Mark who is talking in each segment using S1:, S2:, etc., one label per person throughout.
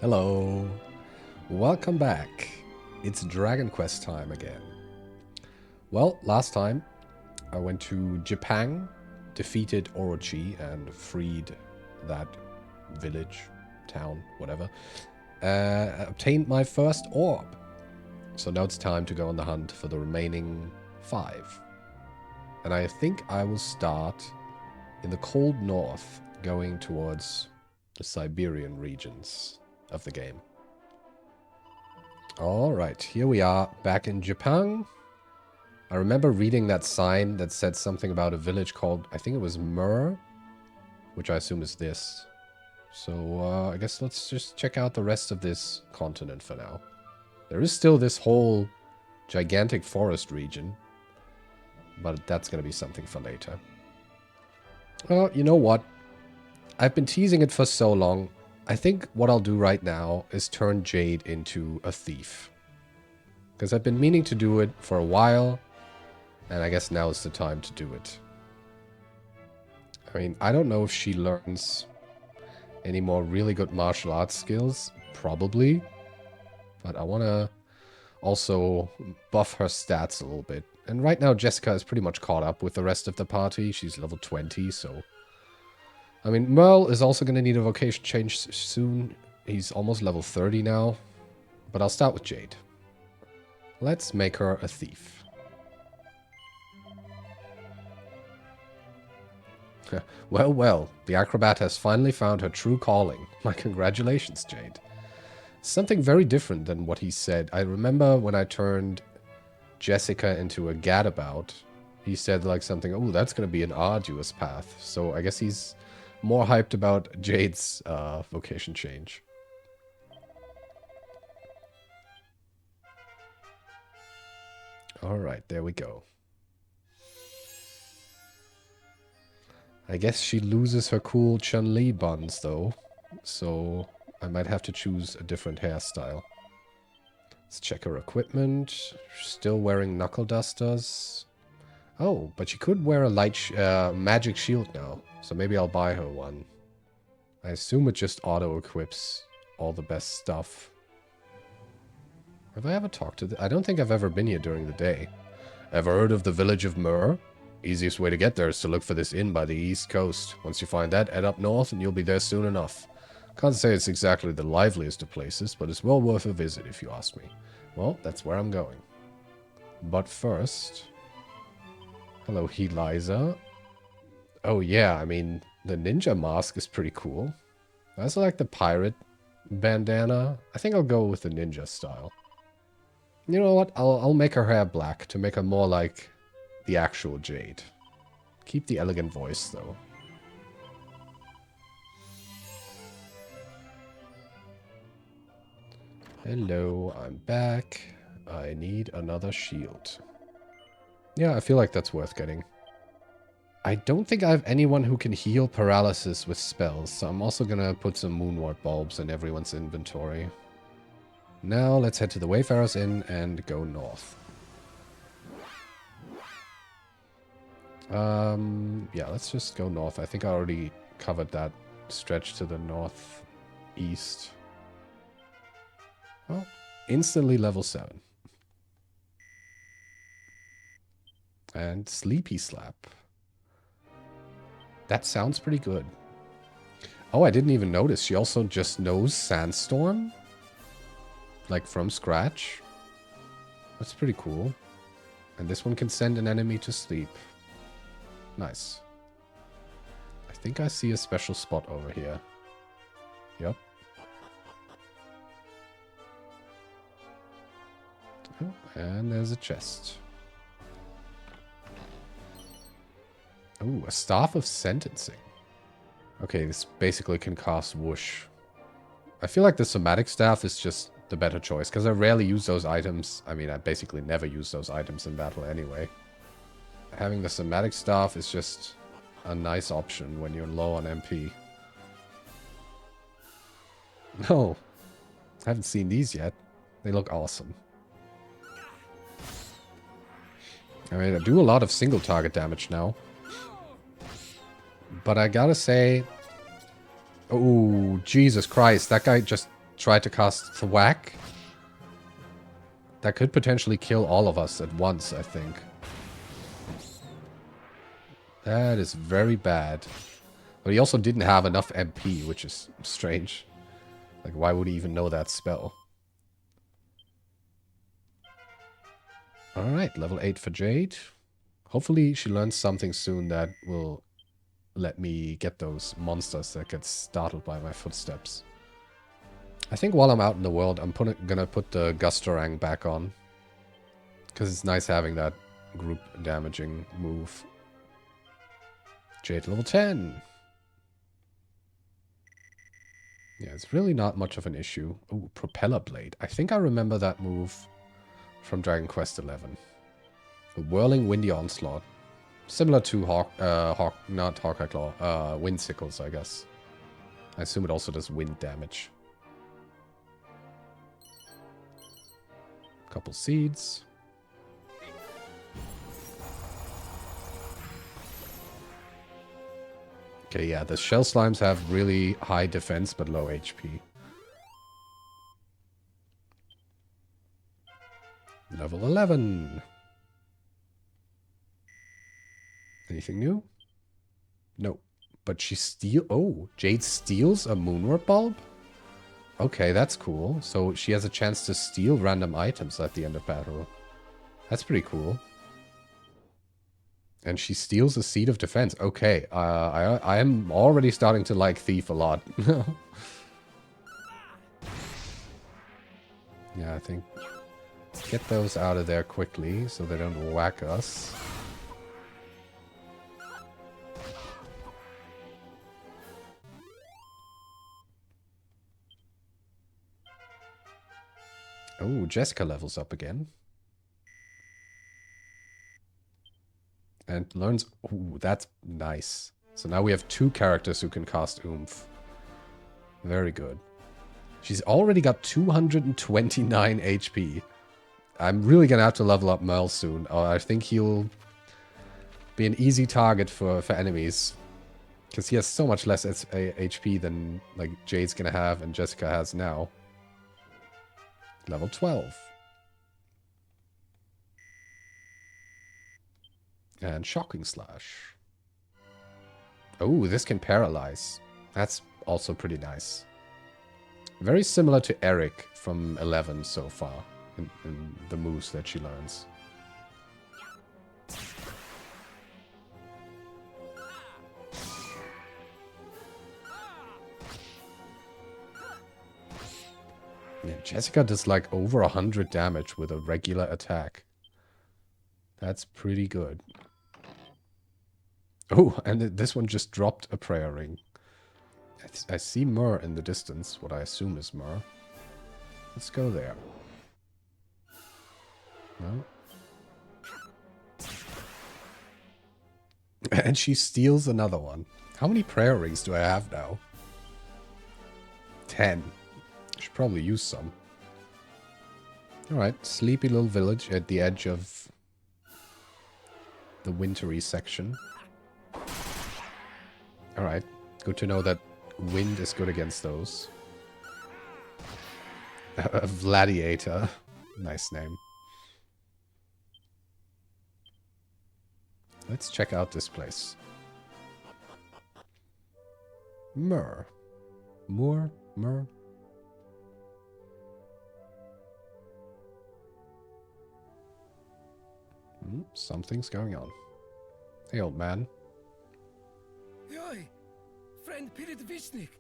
S1: Hello. Welcome back. It's Dragon Quest time again. Well, last time I went to Japan, defeated Orochi, and freed that village, town, whatever. Obtained my first orb. So now it's time to go on the hunt for the remaining 5. And I think I will start in the cold north, going towards the Siberian regions of the game. Alright, here we are, back in Japan. I remember reading that sign that said something about a village called, I think it was Mur, which I assume is this. So, I guess let's just check out the rest of this continent for now. There is still this whole gigantic forest region, but that's going to be something for later. Well, you know what? I've been teasing it for so long. I think what I'll do right now is turn Jade into a thief. Because I've been meaning to do it for a while, and I guess now is the time to do it. I mean, I don't know if she learns any more really good martial arts skills. Probably. But I want to also buff her stats a little bit. And right now, Jessica is pretty much caught up with the rest of the party. She's level 20, so... I mean, Merle is also going to need a vocation change soon. He's almost level 30 now. But I'll start with Jade. Let's make her a thief. Well, well, the acrobat has finally found her true calling. My congratulations, Jade. Something very different than what he said. I remember when I turned Jessica into a gadabout, he said like something, oh, that's going to be an arduous path. So I guess he's more hyped about Jade's vocation change. Alright, there we go. I guess she loses her cool Chun-Li buns, though. So I might have to choose a different hairstyle. Let's check her equipment. Still wearing knuckle dusters. Oh, but she could wear a light magic shield now. So maybe I'll buy her one. I assume it just auto-equips all the best stuff. Have I ever talked to I don't think I've ever been here during the day. Ever heard of the village of Mur? Easiest way to get there is to look for this inn by the east coast. Once you find that, head up north and you'll be there soon enough. Can't say it's exactly the liveliest of places, but it's well worth a visit if you ask me. Well, that's where I'm going. But first... Hello, Eliza. Oh yeah, I mean, the ninja mask is pretty cool. I also like the pirate bandana. I think I'll go with the ninja style. You know what? I'll make her hair black to make her more like the actual Jade. Keep the elegant voice, though. Hello, I'm back. I need another shield. Yeah, I feel like that's worth getting. I don't think I have anyone who can heal paralysis with spells, so I'm also gonna put some Moonward bulbs in everyone's inventory. Now let's head to the Wayfarer's Inn and go north. Yeah, let's just go north. I think I already covered that stretch to the northeast. Well, instantly level 7. And Sleepy Slap. That sounds pretty good. Oh, I didn't even notice. She also just knows Sandstorm? Like from scratch? That's pretty cool. And this one can send an enemy to sleep. Nice. I think I see a special spot over here. Yep. Oh, and there's a chest. Ooh, a Staff of Sentencing. Okay, this basically can cast Whoosh. I feel like the Somatic Staff is just the better choice, because I rarely use those items. I mean, I basically never use those items in battle anyway. Having the Somatic Staff is just a nice option when you're low on MP. No, I haven't seen these yet. They look awesome. I mean, I do a lot of single target damage now. But I gotta say... Oh, Jesus Christ, that guy just try to cast Thwack. That could potentially kill all of us at once, I think. That is very bad. But he also didn't have enough MP, which is strange. Like, why would he even know that spell? Alright, level 8 for Jade. Hopefully she learns something soon that will let me get those monsters that get startled by my footsteps. I think while I'm out in the world, I'm gonna put the Gustorang back on. Because it's nice having that group damaging move. Jade level 10. Yeah, it's really not much of an issue. Oh, Propeller Blade. I think I remember that move from Dragon Quest XI. A Whirling Windy Onslaught. Similar to not Hawkeye Claw, Wind Sickles, I guess. I assume it also does wind damage. Couple seeds. Okay, yeah, the shell slimes have really high defense but low HP. Level 11. Anything new? No. But she Jade steals a Moonward Bulb? Okay, that's cool. So she has a chance to steal random items at the end of battle. That's pretty cool. And she steals a Seed of Defense. Okay, I am already starting to like Thief a lot. Yeah, I think... Get those out of there quickly so they don't whack us. Oh, Jessica levels up again. And learns... Ooh, that's nice. So now we have 2 characters who can cast Oomph. Very good. She's already got 229 HP. I'm really gonna have to level up Merle soon. I think he'll be an easy target for enemies. Because he has so much less HP than like Jade's gonna have and Jessica has now. Level 12. And Shocking Slash. Oh, this can paralyze. That's also pretty nice. Very similar to Eric from 11 so far. In the moves that she learns. Yeah, Jessica does like over 100 damage with a regular attack. That's pretty good. Oh, and this one just dropped a prayer ring. I see Myrrh in the distance, what I assume is Myrrh. Let's go there. No. And she steals another one. How many prayer rings do I have now? 10. I should probably use some. Alright, sleepy little village at the edge of the wintry section. Alright, good to know that wind is good against those. A Gladiator. Nice name. Let's check out this place. Myrrh. Myrrh. Something's going on. Hey, old man.
S2: Yoi, friend Pirit Vishnik.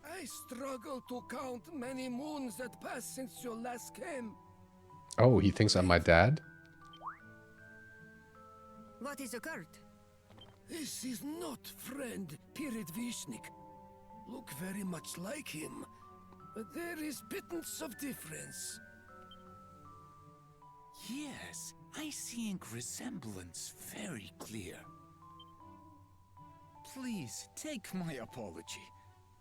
S2: I struggle to count many moons that passed since you last came.
S1: Oh, he thinks I'm my dad?
S3: What is occurred?
S2: This is not friend Pirit Vishnik. Look very much like him, but there is pittance of difference.
S4: Yes, I see resemblance very clear. Please take my apology.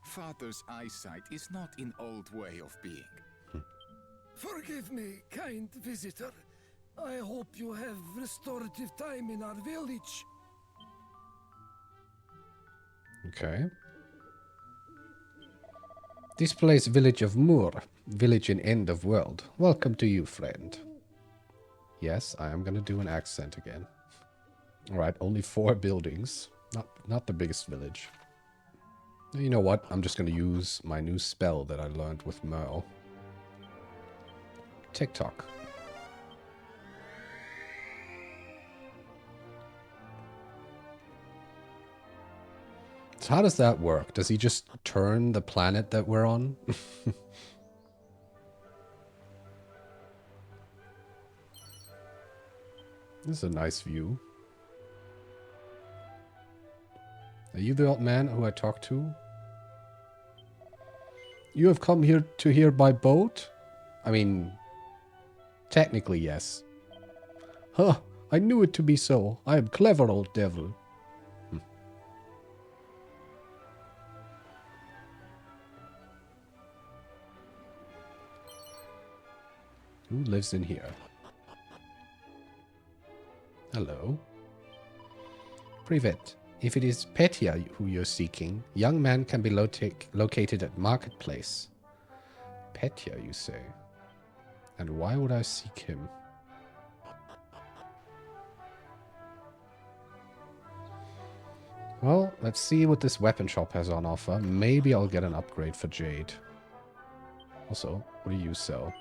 S4: Father's eyesight is not in old way of being.
S2: Forgive me, kind visitor. I hope you have restorative time in our village.
S1: Okay. This place, village of Moor, village in end of world. Welcome to you, friend. Yes, I am gonna do an accent again. Alright, only 4 buildings. Not the biggest village. You know what? I'm just gonna use my new spell that I learned with Merle. TikTok. So how does that work? Does he just turn the planet that we're on? This is a nice view. Are you the old man who I talked to? You have come here by boat? I mean, technically, yes. Huh, I knew it to be so. I am clever, old devil. Who lives in here? Hello. Privet. If it is Petya who you're seeking, young man can be located at Marketplace. Petya, you say? And why would I seek him? Well, let's see what this weapon shop has on offer. Maybe I'll get an upgrade for Jade. Also, what do you sell?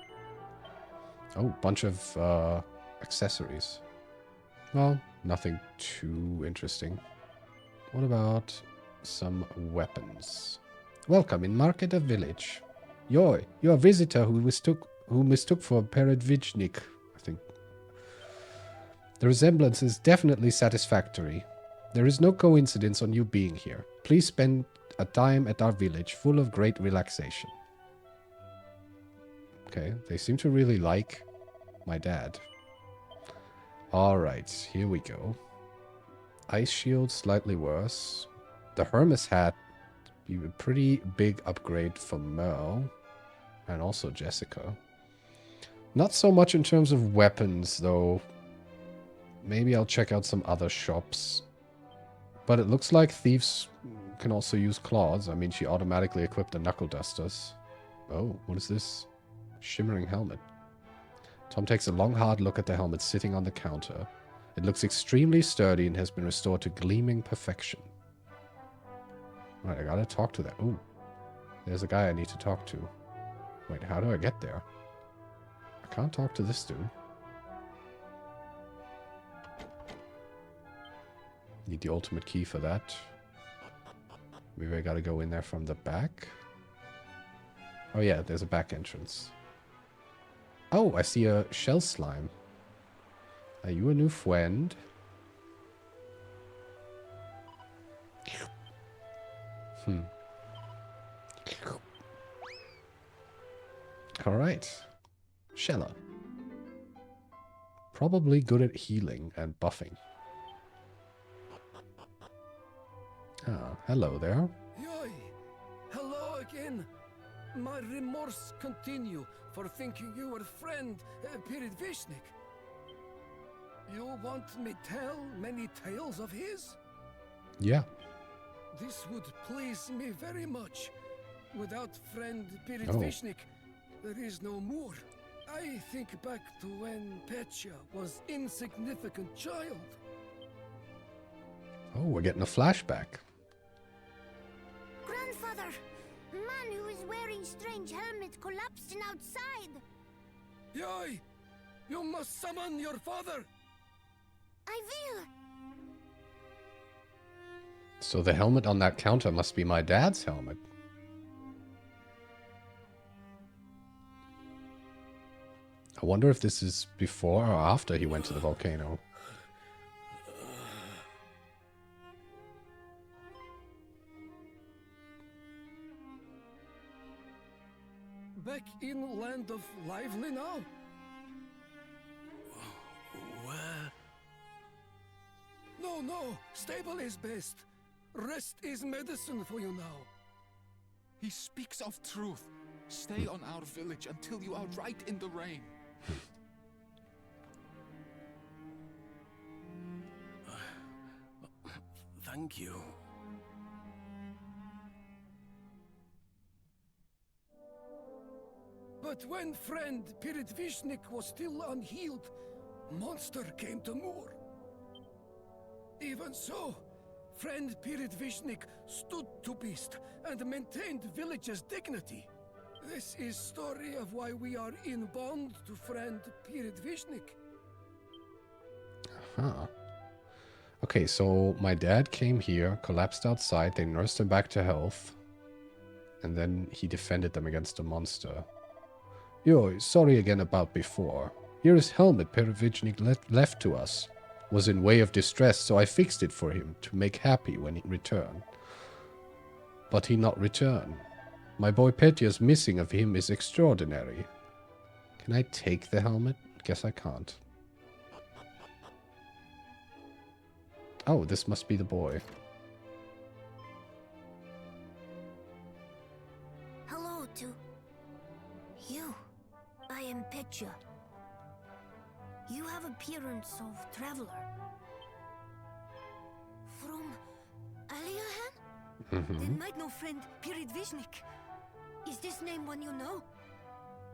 S1: Oh, bunch of accessories. Well, nothing too interesting. What about some weapons? Welcome in Market of Village. You're a visitor who mistook for Peredvijnik, I think. The resemblance is definitely satisfactory. There is no coincidence on you being here. Please spend a time at our village full of great relaxation. Okay, they seem to really like my dad. Alright, here we go. Ice shield, slightly worse. The Hermes hat, be a pretty big upgrade for Merle. And also Jessica. Not so much in terms of weapons, though. Maybe I'll check out some other shops. But it looks like thieves can also use claws. I mean, she automatically equipped the knuckle dusters. Oh, what is this? Shimmering helmet. Tom takes a long, hard look at the helmet sitting on the counter. It looks extremely sturdy and has been restored to gleaming perfection. Right, I gotta talk to that. Ooh, there's a guy I need to talk to. Wait, how do I get there? I can't talk to this dude. Need the ultimate key for that. Maybe I gotta go in there from the back. Oh yeah, there's a back entrance. Oh, I see a shell slime. Are you a new friend? Alright. Shella. Probably good at healing and buffing. Ah, hello there.
S2: Yoy! Hello again. My remorse continue for thinking you were friend Peredvishnik. You want me tell many tales of his?
S1: Yeah.
S2: This would please me very much. Without friend Peredvishnik, there is no more. I think back to when Petya was insignificant child.
S1: Oh, we're getting a flashback.
S3: Grandfather! Man who is wearing strange helmet collapsing outside.
S2: Yoy! You must summon your father!
S3: I will!
S1: So the helmet on that counter must be my dad's helmet. I wonder if this is before or after he went to the volcano.
S2: Back in land of lively now? Where? No, stable is best. Rest is medicine for you now.
S4: He speaks of truth. Stay on our village until you are right in the rain.
S2: Thank you. But when friend Piridvishnik was still unhealed, monster came to Moor. Even so, friend Piridvishnik stood to beast and maintained village's dignity. This is story of why we are in bond to friend Piridvishnik.
S1: Huh. Okay, so my dad came here, collapsed outside, they nursed him back to health, and then he defended them against the monster. Yo, sorry again about before. Here is helmet Piridvishnik left to us. Was in way of distress, so I fixed it for him to make happy when he returned. But he not return. My boy Petya's missing of him is extraordinary. Can I take the helmet? Guess I can't. Oh, this must be the boy.
S3: Hello to you. I am Petya. You have appearance of traveler. From Aliahan? Then might know friend Piridvishnik. Is this name one you know?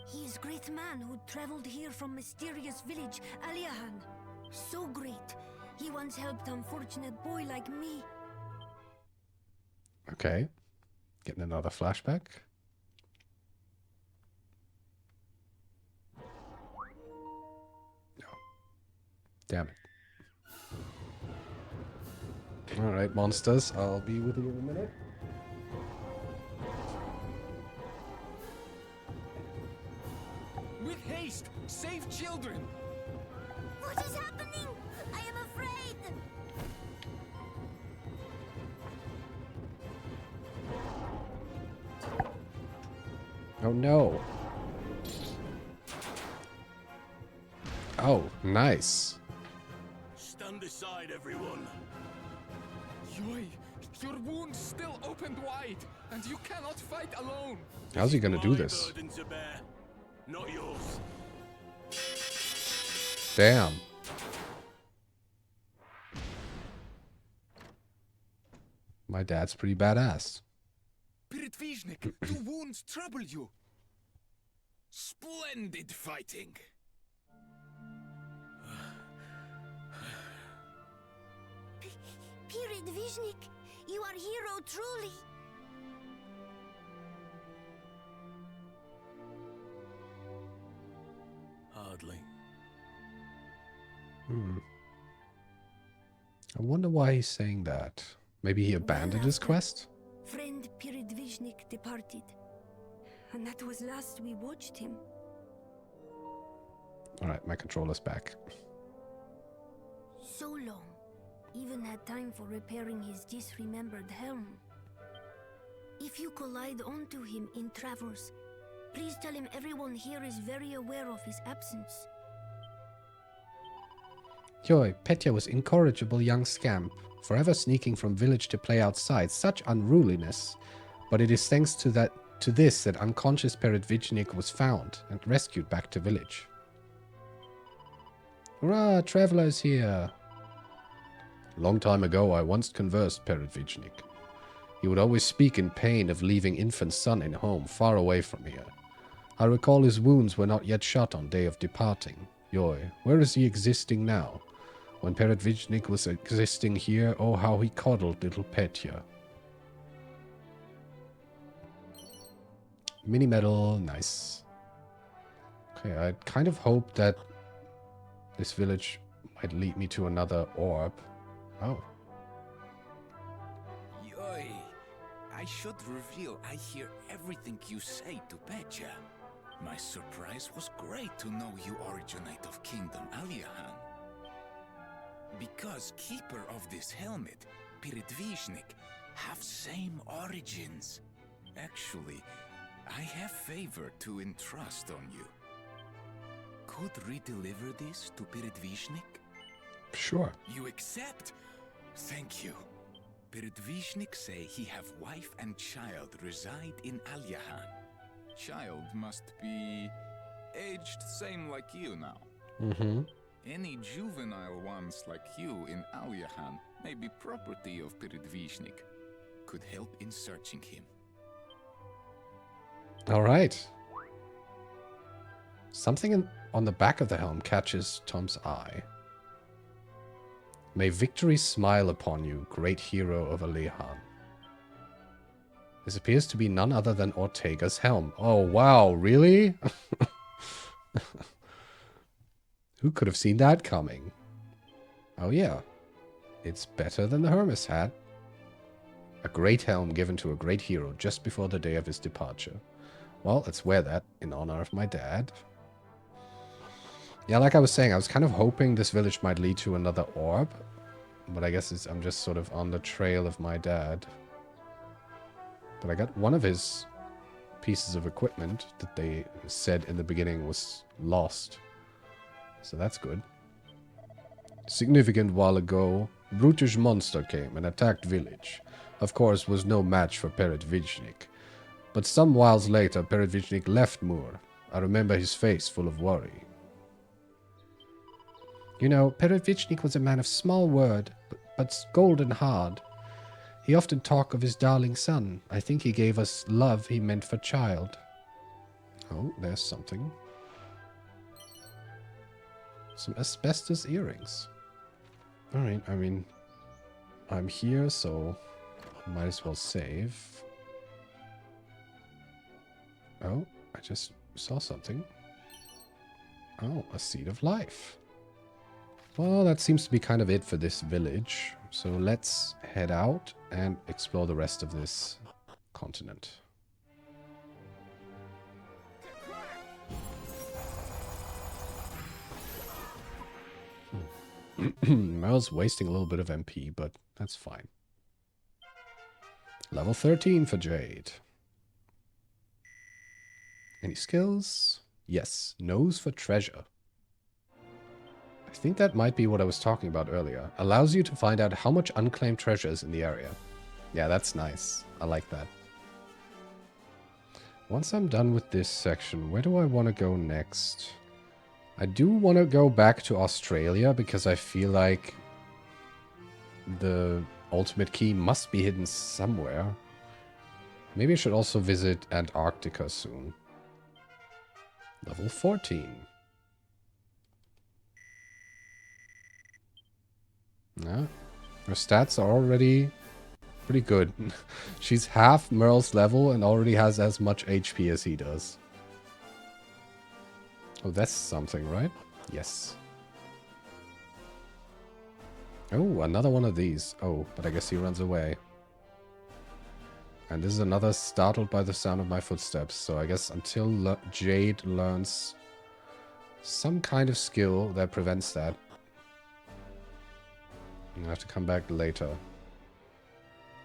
S3: He is great man who traveled here from mysterious village Aliahan. So great. He once helped unfortunate boy like me.
S1: Okay. Getting another flashback. No. Damn it. Alright, monsters. I'll be with you in a minute.
S4: With haste! Save children!
S3: What is happening? I am afraid.
S1: Oh no. Oh, nice.
S5: Stand aside, everyone.
S4: Yoy, your wounds still opened wide, and you cannot fight alone.
S1: How's he gonna do
S5: My
S1: this?
S5: burden to bear, not yours.
S1: Damn. My dad's pretty badass.
S4: Piridvishnik, your wounds trouble you. Splendid fighting.
S3: Piridvishnik, you are hero truly.
S5: Hardly.
S1: I wonder why he's saying that. Maybe he abandoned his quest?
S3: Friend Piridvishnik departed. And that was last we watched him.
S1: Alright, my controller's back.
S3: So long. Even had time for repairing his disremembered helm. If you collide onto him in Travers, please tell him everyone here is very aware of his absence.
S1: Yoy, Petya was incorrigible young scamp, forever sneaking from village to play outside, such unruliness. But it is thanks to this that unconscious Piridvishnik was found and rescued back to village. Hurrah, travelers here! Long time ago I once conversed Piridvishnik. He would always speak in pain of leaving infant son in home, far away from here. I recall his wounds were not yet shut on day of departing. Yoy, where is he existing now? When Piridvishnik was existing here, oh how he coddled little Petya. Mini medal, nice. Okay, I kind of hope that this village might lead me to another orb. Oh.
S4: Yoy, I should reveal I hear everything you say to Petya. My surprise was great to know you originate of Kingdom Aliahan. Because keeper of this helmet, Piridvishnik, have same origins. Actually, I have favor to entrust on you. Could redeliver this to Piridvishnik?
S1: Sure.
S4: You accept? Thank you. Piridvishnik say he have wife and child reside in Aliahan. Child must be aged same like you now.
S1: Mm-hmm.
S4: Any juvenile ones like you in Aliahan may be property of Piridvishnik. Could help in searching him.
S1: Alright. Something on the back of the helm catches Tom's eye. May victory smile upon you, great hero of Alehan. This appears to be none other than Ortega's helm. Oh, wow, really? Who could have seen that coming? Oh, yeah. It's better than the Hermes hat. A great helm given to a great hero just before the day of his departure. Well, let's wear that in honor of my dad. Yeah, like I was saying, I was kind of hoping this village might lead to another orb. But I guess I'm just sort of on the trail of my dad. But I got one of his pieces of equipment that they said in the beginning was lost. So that's good. Significant while ago, brutish monster came and attacked village. Of course, was no match for Peredvizhnik. But some whiles later, Peredvizhnik left Mur. I remember his face full of worry. You know, Peredvizhnik was a man of small word, but golden hard. He often talked of his darling son. I think he gave us love he meant for child. Oh, there's something. Some asbestos earrings. Alright, I mean, I'm here, so I might as well save. Oh, I just saw something. Oh, a seed of life. Well, that seems to be kind of it for this village. So let's head out and explore the rest of this continent. I was wasting a little bit of MP, but that's fine. Level 13 for Jade. Any skills? Yes. Nose for treasure. I think that might be what I was talking about earlier. Allows you to find out how much unclaimed treasure is in the area. Yeah, that's nice. I like that. Once I'm done with this section, where do I want to go next? I do want to go back to Australia because I feel like the ultimate key must be hidden somewhere. Maybe I should also visit Antarctica soon. Level 14. Yeah, her stats are already pretty good. She's half Merle's level and already has as much HP as he does. Oh, that's something, right? Yes. Oh, another one of these. Oh, but I guess he runs away. And this is another startled by the sound of my footsteps. So I guess until Jade learns some kind of skill that prevents that, I'm gonna have to come back later.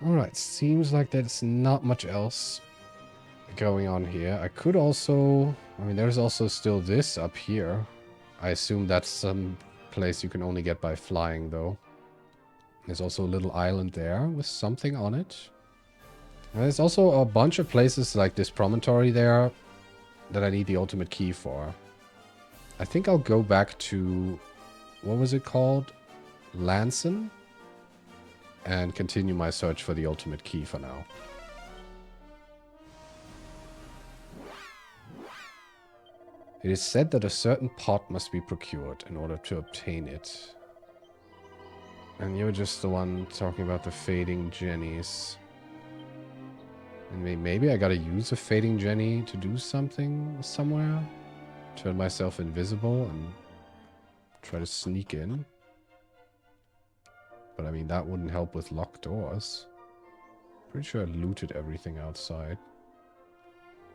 S1: Alright, seems like there's not much else going on here. I could also... I mean, there's also still this up here. I assume that's some place you can only get by flying, though. There's also a little island there with something on it. And there's also a bunch of places like this promontory there that I need the ultimate key for. I think I'll go back to... what was it called? Lanson? And continue my search for the ultimate key for now. It is said that a certain pot must be procured in order to obtain it. And you're just the one talking about the fading jennies. And maybe I gotta use a fading jenny to do something somewhere? Turn myself invisible and try to sneak in? But I mean, that wouldn't help with locked doors. Pretty sure I looted everything outside.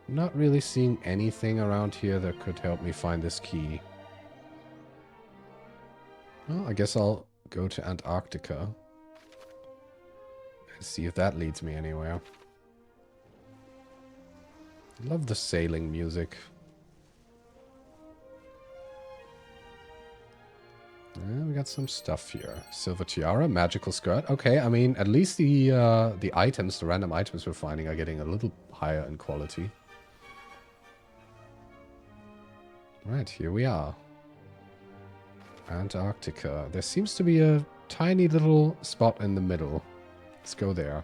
S1: Not really seeing anything around here that could help me find this key. Well, I guess I'll go to Antarctica and see if that leads me anywhere. I love the sailing music. Yeah, we got some stuff here. Silver tiara, magical skirt. Okay, I mean, at least the items, the random items we're finding are getting a little higher in quality. Right, here we are. Antarctica. There seems to be a tiny little spot in the middle. Let's go there.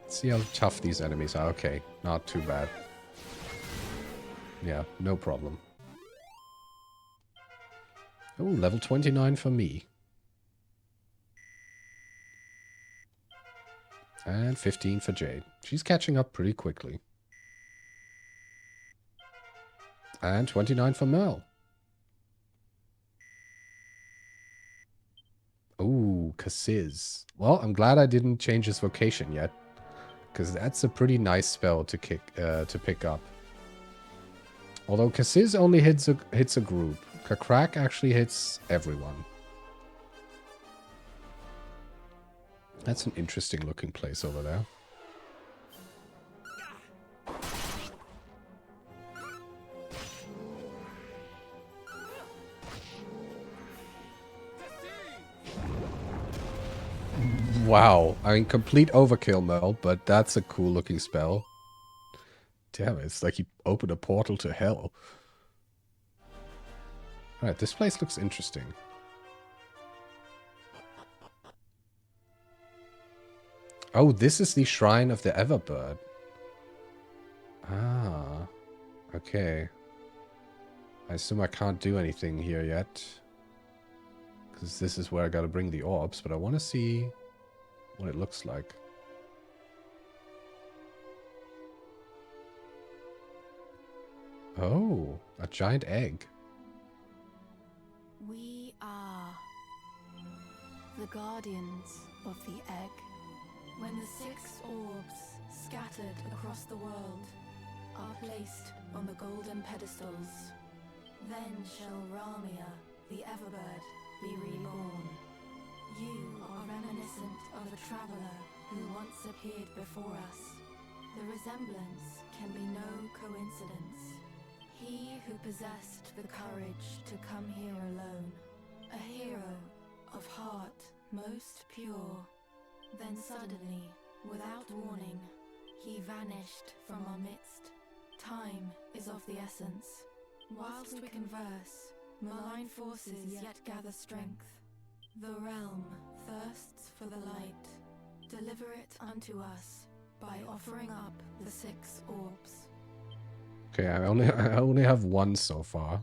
S1: Let's see how tough these enemies are. Okay, not too bad. Yeah, no problem. Oh, level 29 for me. And 15 for Jade. She's catching up pretty quickly. And 29 for Mel. Ooh, Kasiz. Well, I'm glad I didn't change his vocation yet. Because that's a pretty nice spell to pick up. Although Kasiz only hits a group. Kakrak actually hits everyone. That's an interesting looking place over there. Wow. I mean, complete overkill, Mel, but that's a cool looking spell. Damn, it's like he opened a portal to hell. Alright, this place looks interesting. Oh, this is the Shrine of the Everbird. Ah, okay. I assume I can't do anything here yet. Because this is where I gotta bring the orbs, but I want to see what it looks like. Oh, a giant egg.
S6: We are the guardians of the egg. When the 6 orbs scattered across the world are placed on the golden pedestals, then shall Ramia, the Everbird, be reborn. You are reminiscent of a traveler who once appeared before us. The resemblance can be no coincidence. He who possessed the courage to come here alone, a hero of heart most pure. Then suddenly, without warning, he vanished from our midst. Time is of the essence. Whilst we converse, malign forces yet gather strength. The realm thirsts for the light. Deliver it unto us by offering up the 6 orbs.
S1: Okay, I only have one so far.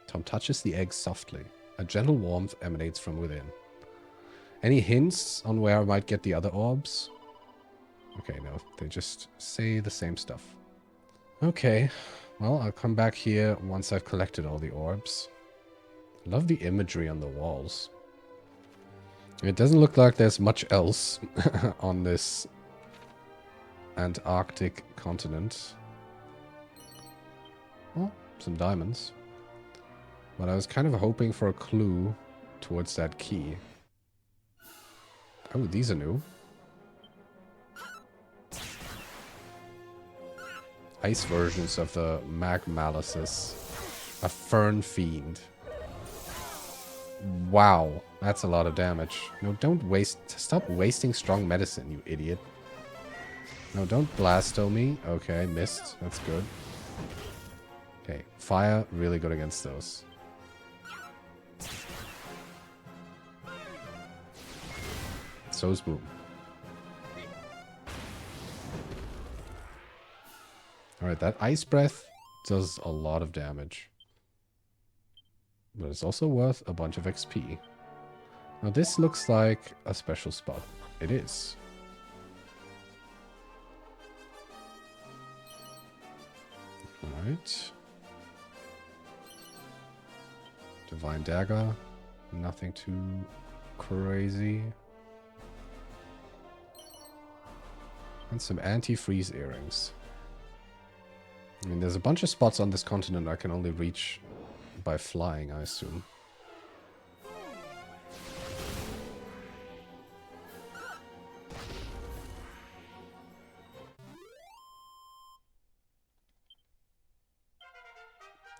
S1: Tom touches the egg softly. A gentle warmth emanates from within. Any hints on where I might get the other orbs? Okay, no, they just say the same stuff. Okay, well, I'll come back here once I've collected all the orbs. Love the imagery on the walls. It doesn't look like there's much else on this Antarctic continent. Oh, some diamonds. But I was kind of hoping for a clue towards that key. Oh, these are new. Ice versions of the Magmalices. A Fern Fiend. Wow, that's a lot of damage. No, don't waste... Stop wasting strong medicine, you idiot. No, don't blasto me. Okay, missed. That's good. Okay, fire, really good against those. So's boom. Alright, that ice breath does a lot of damage. But it's also worth a bunch of XP. Now this looks like a special spot. It is. Alright. Divine Dagger. Nothing too crazy. And some anti-freeze earrings. I mean, there's a bunch of spots on this continent I can only reach by flying, I assume.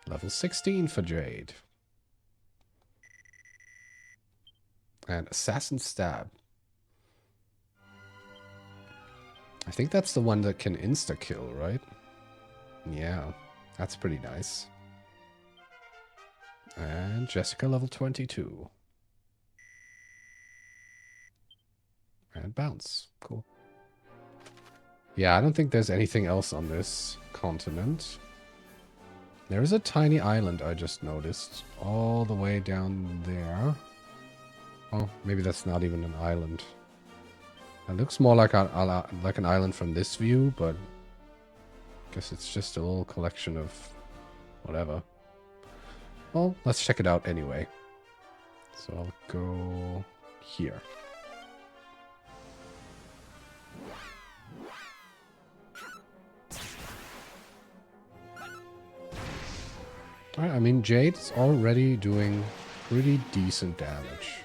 S1: Level 16 for Jade. And Assassin Stab. I think that's the one that can insta-kill, right? Yeah, that's pretty nice. And Jessica level 22. And And bounce. Cool. Yeah, I don't think there's anything else on this continent. There is a tiny island I just noticed. All the way down there. Oh, maybe that's not even an island. It looks more like an island from this view, but I guess it's just a little collection of whatever. Well, let's check it out anyway. So I'll go here. Alright, I mean, Jade's already doing pretty decent damage.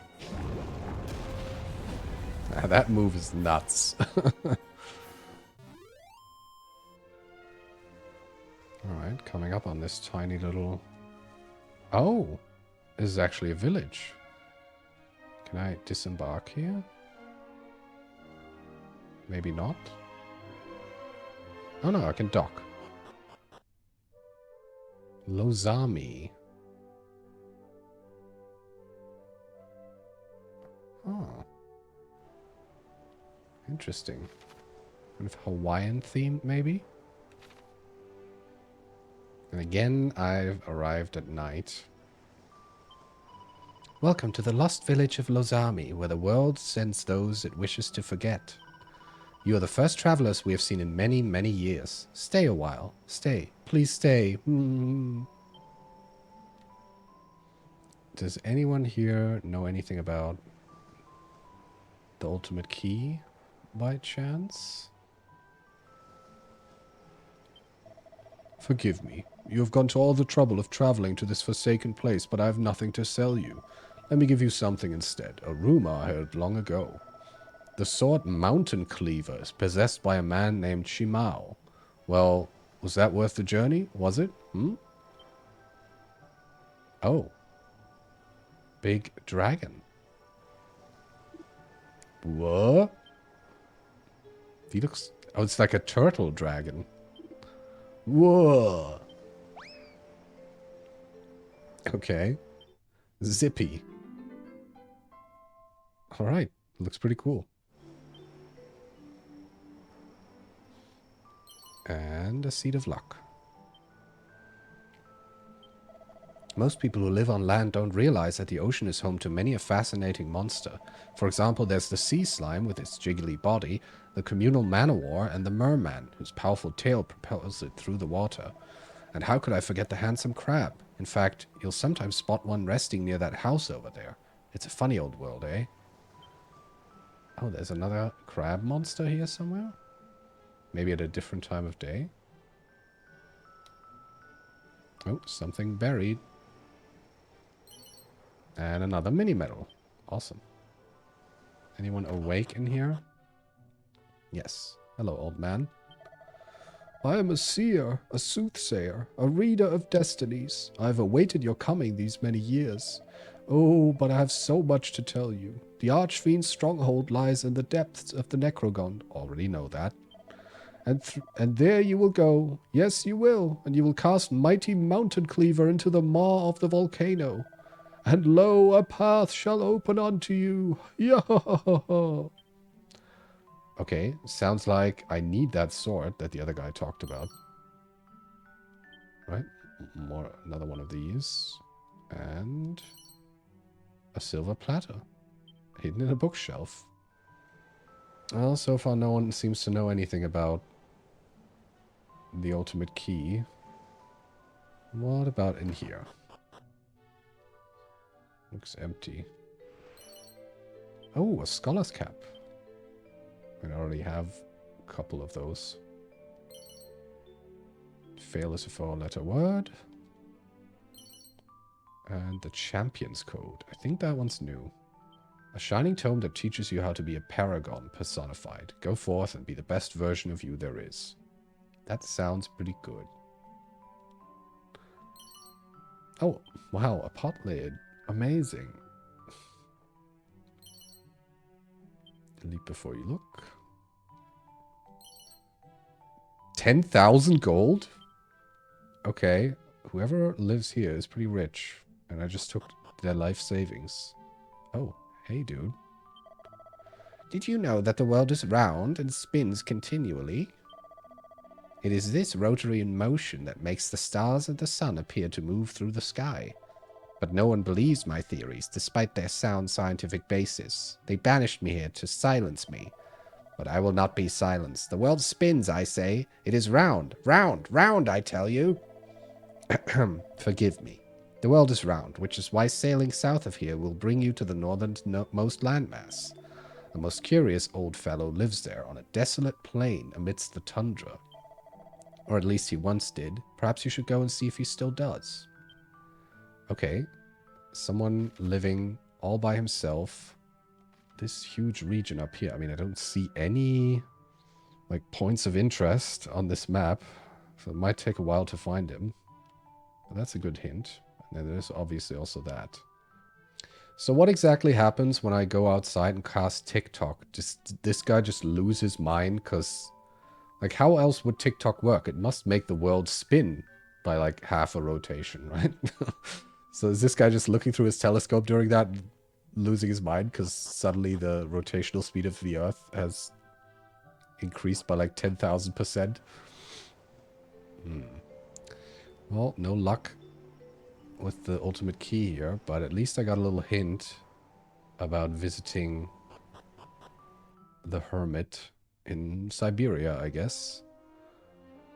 S1: That move is nuts. Alright, coming up on this tiny little... Oh! This is actually a village. Can I disembark here? Maybe not? Oh no, I can dock. Lozami. Oh. Interesting. Kind of Hawaiian theme, maybe? And again, I've arrived at night. Welcome to the lost village of Lozami, where the world sends those it wishes to forget. You are the first travelers we have seen in many, many years. Stay a while. Stay. Please stay. Does anyone here know anything about the ultimate key, by chance? Forgive me. You have gone to all the trouble of traveling to this forsaken place, but I have nothing to sell you. Let me give you something instead. A rumor I heard long ago. The sword Mountain Cleaver is possessed by a man named Shimao. Well, was that worth the journey? Was it? Oh. Big dragon. What? He looks... Oh, it's like a turtle dragon. Whoa. Okay. Zippy. Alright. Looks pretty cool. And a seed of luck. Most people who live on land don't realize that the ocean is home to many a fascinating monster. For example, there's the sea slime with its jiggly body, the communal man-o-war, and the merman, whose powerful tail propels it through the water. And how could I forget the handsome crab? In fact, you'll sometimes spot one resting near that house over there. It's a funny old world, eh? Oh, there's another crab monster here somewhere? Maybe at a different time of day? Oh, something buried. And another mini medal. Awesome. Anyone awake in here? Yes. Hello, old man. I am a seer, a soothsayer, a reader of destinies. I have awaited your coming these many years. Oh, but I have so much to tell you. The Archfiend's stronghold lies in the depths of the Necrogon. Already know that. And there you will go. Yes, you will. And you will cast mighty Mountain Cleaver into the maw of the volcano. And lo, a path shall open unto you. Yo! Okay, sounds like I need that sword that the other guy talked about. Right? Another one of these. And a silver platter. Hidden in a bookshelf. Well, so far no one seems to know anything about the ultimate key. What about in here? Looks empty. Oh, a scholar's cap. I already have a couple of those. Fail is a four-letter word. And the champion's code. I think that one's new. A shining tome that teaches you how to be a paragon personified. Go forth and be the best version of you there is. That sounds pretty good. Oh, wow, a pot lid. Amazing. Delete before you look. 10,000 gold? Okay, whoever lives here is pretty rich. And I just took their life savings. Oh, hey dude. Did you know that the world is round and spins continually? It is this rotary motion that makes the stars and the sun appear to move through the sky. But no one believes my theories, despite their sound scientific basis. They banished me here to silence me. But I will not be silenced. The world spins, I say. It is round, round, round, I tell you. Forgive me. The world is round, which is why sailing south of here will bring you to the northernmost landmass. The most curious old fellow lives there on a desolate plain amidst the tundra. Or at least he once did. Perhaps you should go and see if he still does. Okay. Someone living all by himself. This huge region up here. I mean, I don't see any, like, points of interest on this map. So it might take a while to find him. But that's a good hint. And then there's obviously also that. So what exactly happens when I go outside and cast TikTok? Just this guy just lose his mind because, like, how else would TikTok work? It must make the world spin by like half a rotation, right? So is this guy just looking through his telescope during that, losing his mind because suddenly the rotational speed of the Earth has increased by like 10,000%? Well, no luck with the ultimate key here, but at least I got a little hint about visiting the hermit in Siberia, I guess.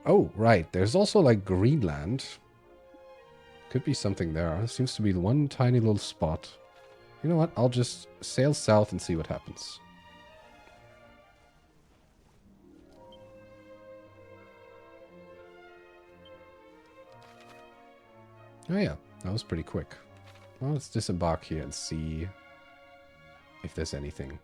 S1: Oh, right. There's also like Greenland. Could be something there. There seems to be one tiny little spot. You know what? I'll just sail south and see what happens. Oh yeah, that was pretty quick. Well, let's disembark here and see if there's anything.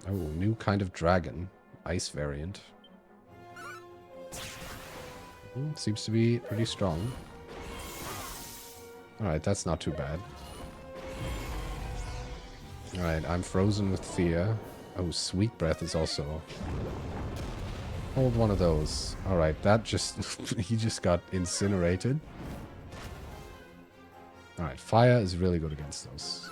S1: Oh, new kind of dragon. Ice variant. Seems to be pretty strong. Alright, that's not too bad. Alright, I'm frozen with fear. Oh, sweet breath is also... Hold one of those. Alright, that just... he just got incinerated. Alright, fire is really good against those.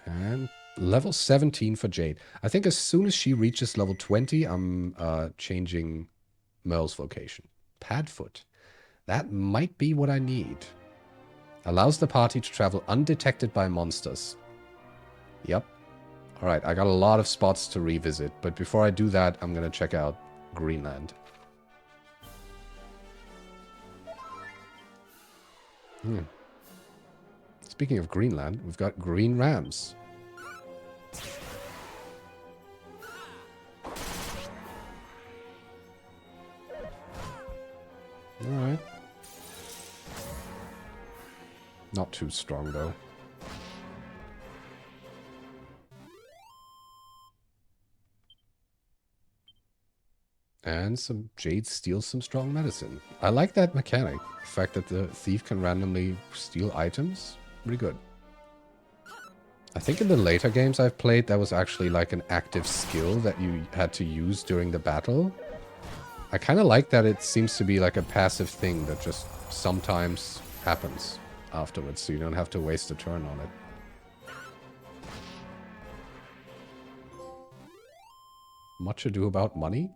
S1: And level 17 for Jade. I think as soon as she reaches level 20, I'm changing Merle's vocation. Padfoot. That might be what I need. Allows the party to travel undetected by monsters. Yep. Alright, I got a lot of spots to revisit, but before I do that, I'm gonna check out Greenland. Speaking of Greenland, we've got green rams. Alright. Not too strong, though. And some Jade steals some strong medicine. I like that mechanic. The fact that the thief can randomly steal items. Pretty good. I think in the later games I've played, that was actually like an active skill that you had to use during the battle. I kind of like that it seems to be like a passive thing that just sometimes happens afterwards, so you don't have to waste a turn on it. Much ado about money?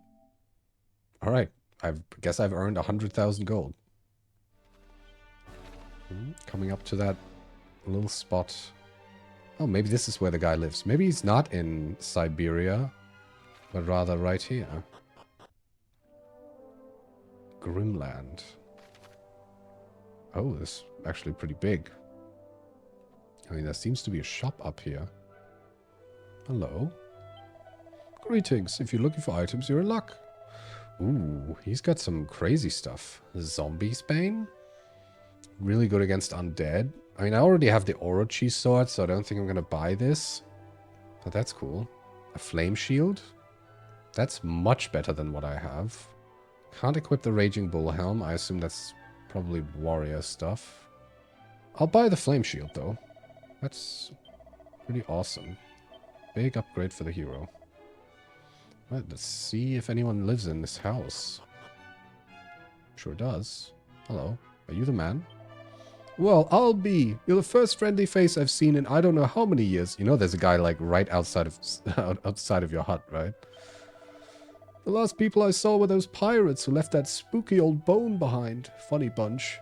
S1: Alright, I guess I've earned 100,000 gold. Coming up to that little spot. Oh, maybe this is where the guy lives. Maybe he's not in Siberia, but rather right here. Grimland. Oh, this is actually pretty big. I mean, there seems to be a shop up here. Hello. Greetings. If you're looking for items, you're in luck. Ooh, he's got some crazy stuff. Zombie Bane? Really good against undead. I mean, I already have the Orochi sword, so I don't think I'm going to buy this. But that's cool. A flame shield? That's much better than what I have. Can't equip the Raging Bull Helm. I assume that's probably warrior stuff. I'll buy the flame shield, though. That's pretty awesome. Big upgrade for the hero. Right, let's see if anyone lives in this house. Sure does. Hello. Are you the man? Well, I'll be. You're the first friendly face I've seen in I don't know how many years. You know there's a guy like right outside of outside of your hut, right? The last people I saw were those pirates who left that spooky old bone behind. Funny bunch.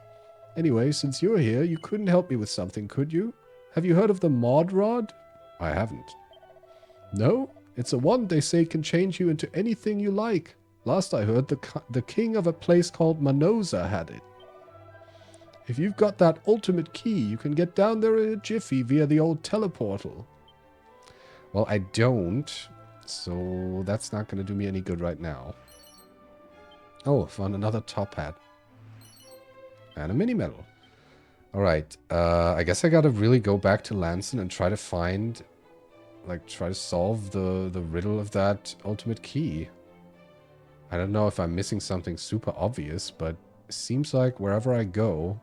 S1: Anyway, since you're here, you couldn't help me with something, could you? Have you heard of the Mod Rod? I haven't. No? It's a wand they say can change you into anything you like. Last I heard, the king of a place called Manosa had it. If you've got that ultimate key, you can get down there in a jiffy via the old teleportal. Well, I don't, so that's not going to do me any good right now. Oh, found another top hat. And a mini medal. Alright, I guess I gotta really go back to Lanson and try to find... like, try to solve the riddle of that ultimate key. I don't know if I'm missing something super obvious, but it seems like wherever I go,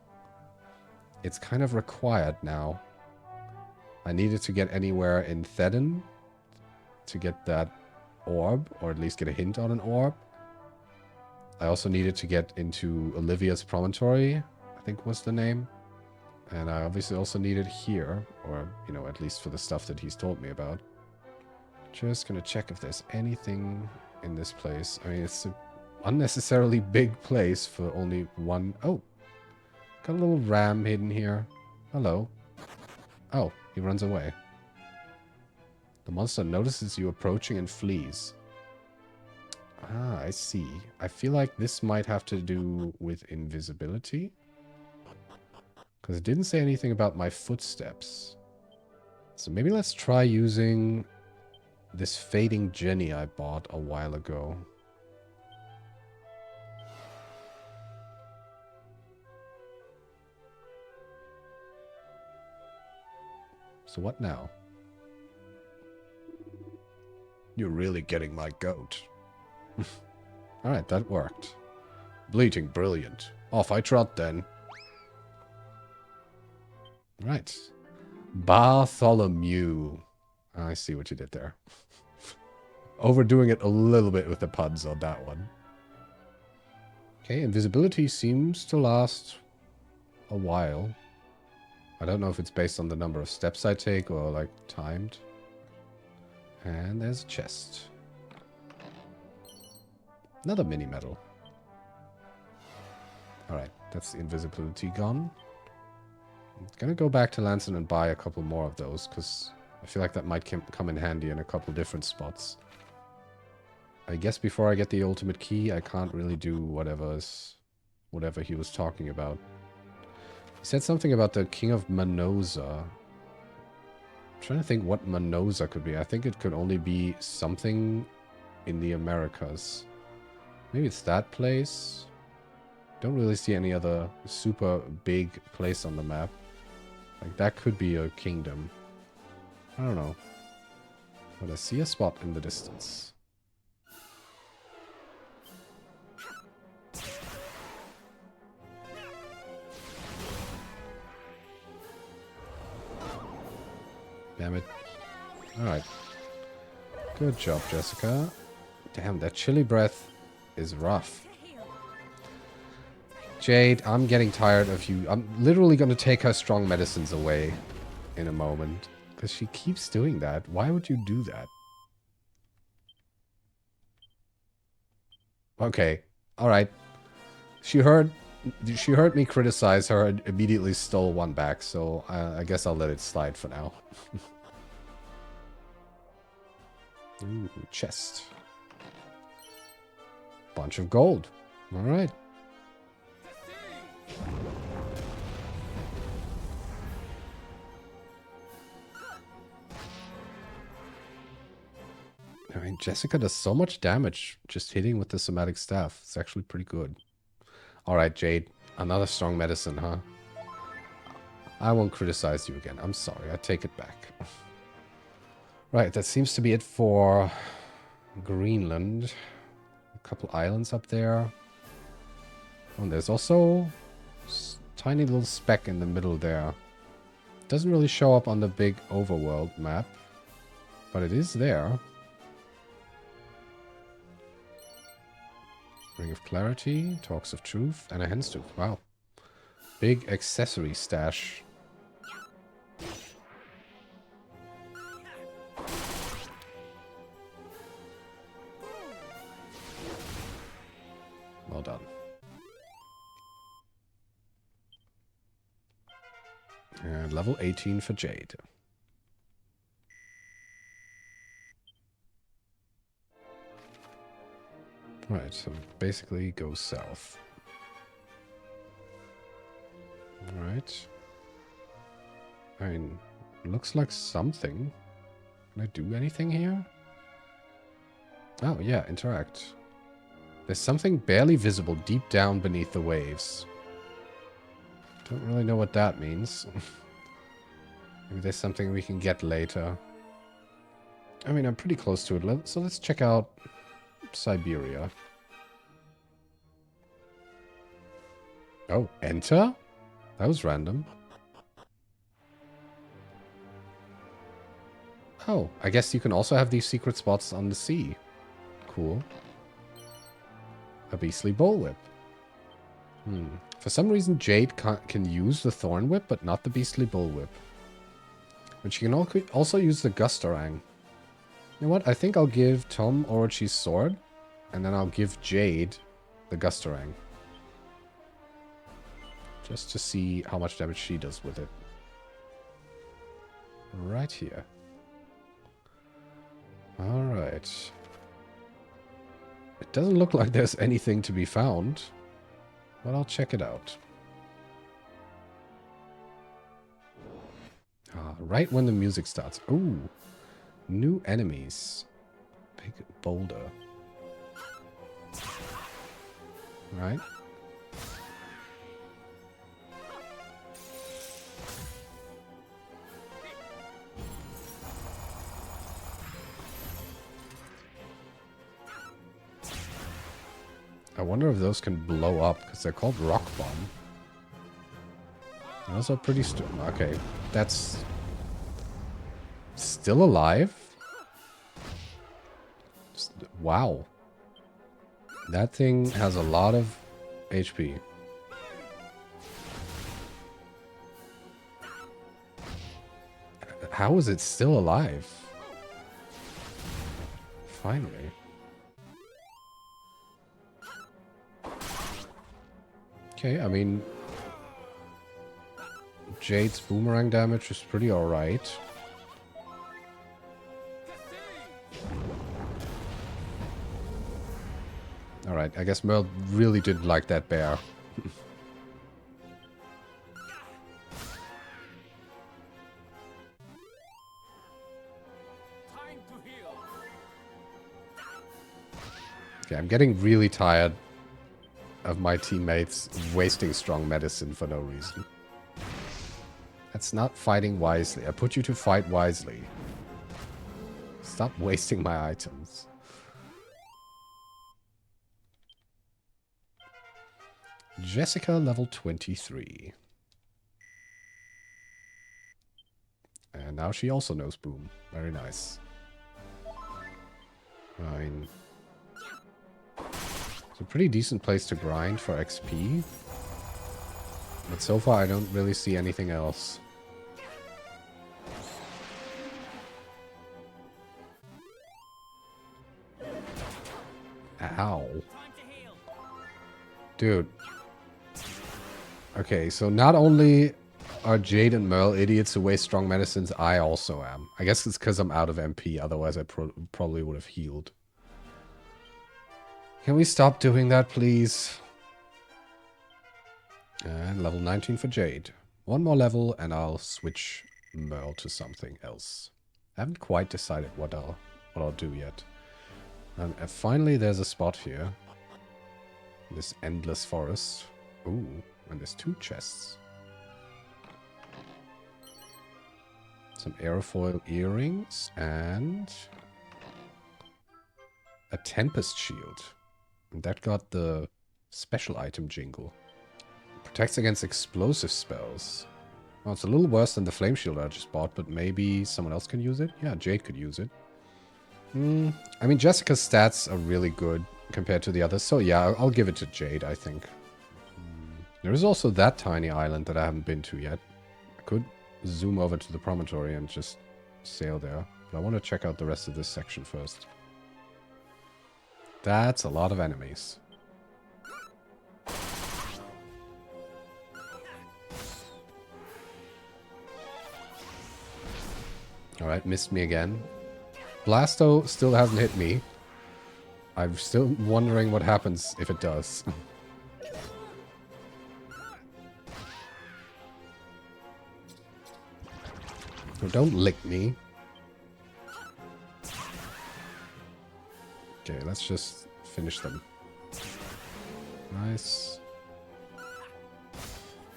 S1: it's kind of required now. I needed to get anywhere in Thedon to get that orb, or at least get a hint on an orb. I also needed to get into Olivia's Promontory, I think was the name. And I obviously also needed here, or, you know, at least for the stuff that he's told me about. Just gonna check if there's anything in this place. I mean, it's an unnecessarily big place for only one... Oh! Got a little ram hidden here. Hello. Oh, he runs away. The monster notices you approaching and flees. Ah, I see. I feel like this might have to do with invisibility. Because it didn't say anything about my footsteps. So maybe let's try using this fading Jenny I bought a while ago. So what now? You're really getting my goat. Alright, that worked. Bleating brilliant. Off I trot then. Right. Bartholomew. I see what you did there. Overdoing it a little bit with the puns on that one. Okay, invisibility seems to last a while. I don't know if it's based on the number of steps I take or like timed. And there's a chest. Another mini medal. Alright, that's the invisibility gone. I'm gonna go back to Lanson and buy a couple more of those, because I feel like that might come in handy in a couple different spots. I guess before I get the ultimate key, I can't really do whatever he was talking about. He said something about the King of Manosa. I'm trying to think what Manosa could be. I think it could only be something in the Americas. Maybe it's that place. Don't really see any other super big place on the map. Like, that could be a kingdom. I don't know. But I see a spot in the distance. Damn it. Alright. Good job, Jessica. Damn, that chilly breath is rough. Jade, I'm getting tired of you. I'm literally going to take her strong medicines away in a moment. Because she keeps doing that. Why would you do that? Okay. Alright. She heard me criticize her and immediately stole one back. So I guess I'll let it slide for now. Ooh, chest. Bunch of gold. Alright. I mean, Jessica does so much damage just hitting with the somatic staff. It's actually pretty good. Alright, Jade. Another strong medicine, huh? I won't criticize you again. I'm sorry. I take it back. Right, that seems to be it for Greenland. A couple islands up there. Oh, and there's also a tiny little speck in the middle there. Doesn't really show up on the big overworld map, but it is there. Ring of Clarity, Talks of Truth, and a Hen's Tooth. Wow. Big accessory stash. Well done. And level 18 for Jade. Right, so basically go south. Alright. I mean, looks like something. Can I do anything here? Oh, yeah, interact. There's something barely visible deep down beneath the waves. Don't really know what that means. Maybe there's something we can get later. I mean, I'm pretty close to it, so let's check out Siberia. Oh, enter? That was random. Oh, I guess you can also have these secret spots on the sea. Cool. A beastly bullwhip. For some reason, Jade can use the Thorn Whip, but not the beastly bullwhip. But she can also use the Gustarang. You know what? I think I'll give Tom Orochi's sword, and then I'll give Jade the Gustarang. Just to see how much damage she does with it. Right here. Alright. It doesn't look like there's anything to be found, but I'll check it out. Right when the music starts. Ooh. New enemies. Big boulder. Right. I wonder if those can blow up, because they're called Rock Bomb. Those are pretty okay, that's still alive? Wow. That thing has a lot of HP. How is it still alive? Finally. Okay, I mean, Jade's boomerang damage is pretty alright. Alright, I guess Merle really didn't like that bear. Okay, I'm getting really tired of my teammates wasting strong medicine for no reason. That's not fighting wisely. I put you to fight wisely. Stop wasting my items. Jessica, level 23. And now she also knows Boom. Very nice. Fine. It's a pretty decent place to grind for XP. But so far I don't really see anything else. Ow. Dude. Okay, so not only are Jade and Merle idiots who waste strong medicines, I also am. I guess it's because I'm out of MP, otherwise I probably would have healed. Can we stop doing that, please? And level 19 for Jade. One more level and I'll switch Merle to something else. I haven't quite decided what I'll do yet. And finally there's a spot here. This endless forest. Ooh, and there's 2 chests. Some aerofoil earrings and a Tempest shield. And that got the special item jingle. Protects against explosive spells. Well, it's a little worse than the flame shield I just bought, but maybe someone else can use it? Yeah, Jade could use it. I mean, Jessica's stats are really good. compared to the others. So yeah, I'll give it to Jade, I think. There is also that tiny island that I haven't been to yet. I could zoom over to the promontory and just sail there. But I want to check out the rest of this section first. That's a lot of enemies. Alright, missed me again. Blasto still hasn't hit me. I'm still wondering what happens if it does. So don't lick me. Okay, let's just finish them. Nice.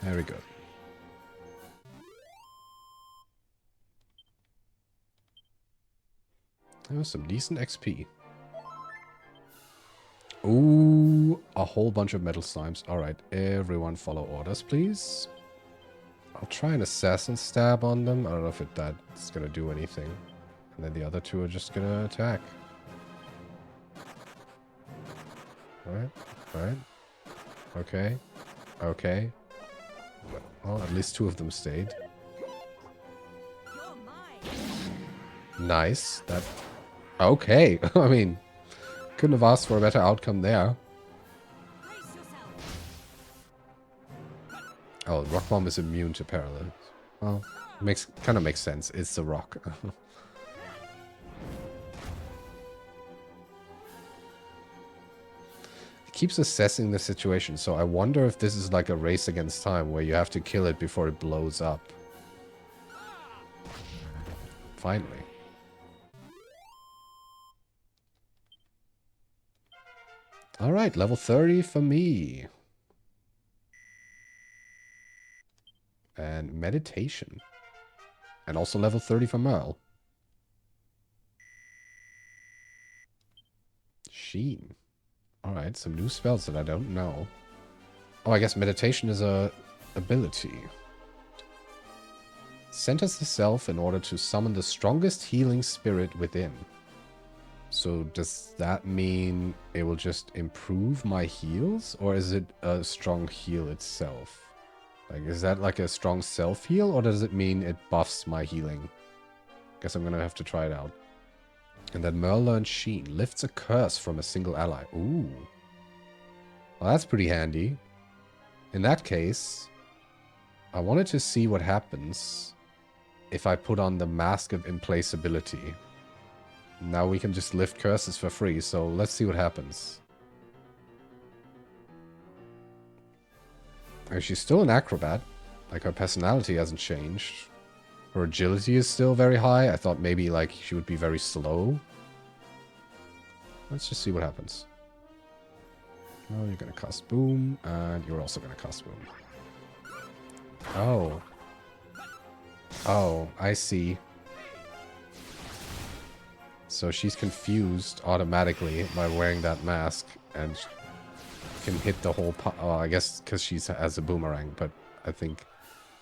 S1: Very good. That was some decent XP. Ooh, a whole bunch of metal slimes. Alright, everyone follow orders, please. I'll try an assassin stab on them. I don't know if that's gonna do anything. And then the other two are just gonna attack. Alright, alright. Okay, okay. Well, at least two of them stayed. Nice. That... Okay, I mean... Couldn't have asked for a better outcome there. Oh, Rock Bomb is immune to paralysis. Well, kind of makes sense. It's the rock. It keeps assessing the situation, so I wonder if this is like a race against time where you have to kill it before it blows up. Finally. Alright, level 30 for me. And meditation. And also level 30 for Merle. Sheen. Alright, some new spells that I don't know. Oh, I guess meditation is a ability. Centers the self in order to summon the strongest healing spirit within. So does that mean it will just improve my heals? Or is it a strong heal itself? Like, is that like a strong self-heal? Or does it mean it buffs my healing? Guess I'm gonna have to try it out. And then Merle learns Sheen. Lifts a curse from a single ally. Ooh. Well, that's pretty handy. In that case, I wanted to see what happens if I put on the Mask of Implacability. Now we can just lift curses for free, so let's see what happens. And she's still an acrobat. Like, her personality hasn't changed. Her agility is still very high. I thought maybe, like, she would be very slow. Let's just see what happens. Oh, you're gonna cast Boom, and you're also gonna cast Boom. Oh. Oh, I see. So she's confused automatically by wearing that mask and can hit the whole... Oh, I guess because she has a boomerang, but I think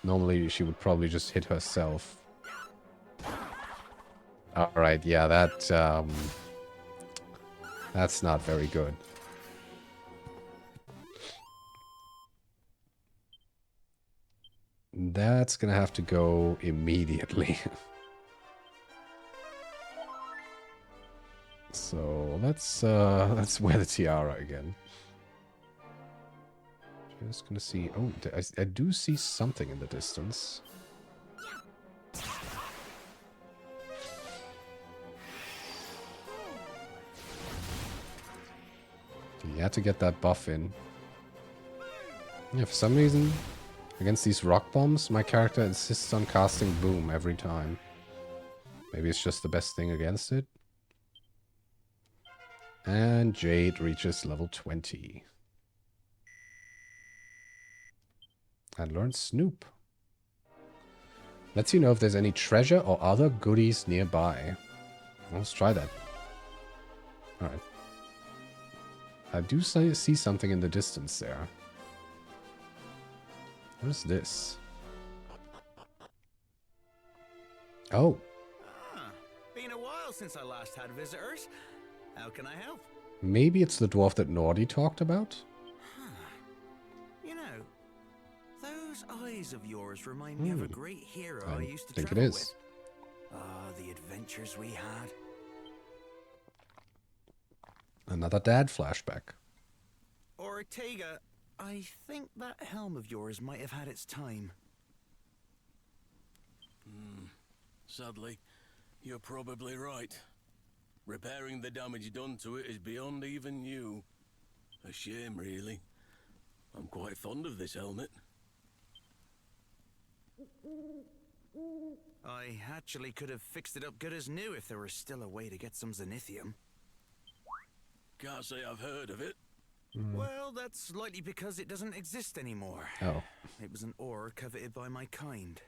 S1: normally she would probably just hit herself. Alright, yeah, that's not very good. That's gonna have to go immediately. So let's wear the tiara again. Just gonna see. Oh, I do see something in the distance. You had to get that buff in. Yeah, for some reason, against these rock bombs, my character insists on casting Boom every time. Maybe it's just the best thing against it. And Jade reaches level 20. And learns Snoop. Lets you know if there's any treasure or other goodies nearby. Let's try that. Alright. I do see something in the distance there. What is this? Oh.
S7: Been a while since I last had visitors. How can I help?
S1: Maybe it's the dwarf that Nordy talked about?
S7: You know, those eyes of yours remind me of a great hero I used to
S1: think it
S7: travel
S1: is.
S7: with. Ah, the adventures we had.
S1: Another dad flashback.
S7: Ortega, I think that helm of yours might have had its time.
S5: Sadly, you're probably right. Repairing the damage done to it is beyond even you. A shame, really. I'm quite fond of this helmet.
S7: I actually could have fixed it up good as new if there were still a way to get some zenithium.
S5: Can't say I've heard of it.
S7: Well, that's likely because it doesn't exist anymore.
S1: Oh.
S7: It was an ore coveted by my kind.